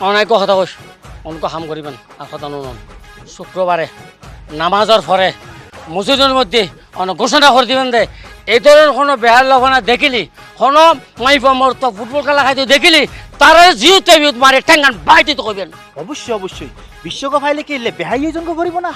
অনেক কথা কইস অনেক হাম করিবেন আর কথা নুন শুক্রবারে নামাজের পরে মসজিদের মধ্যে অনেক ঘোষণা করে দিবেন দে এই ধরনের কোনো বেহার লক্ষণা দেখিলি কোনো মাইফা মর্ত ফুটবল খেলা খাইতে দেখিলি তারা জিউতে বিউত মারে ঠেঙ্গান বাইতে তো কইবেন অবশ্যই অবশ্যই বিশ্বকাপ হাইলে কি বেহাই এজনকে করিব না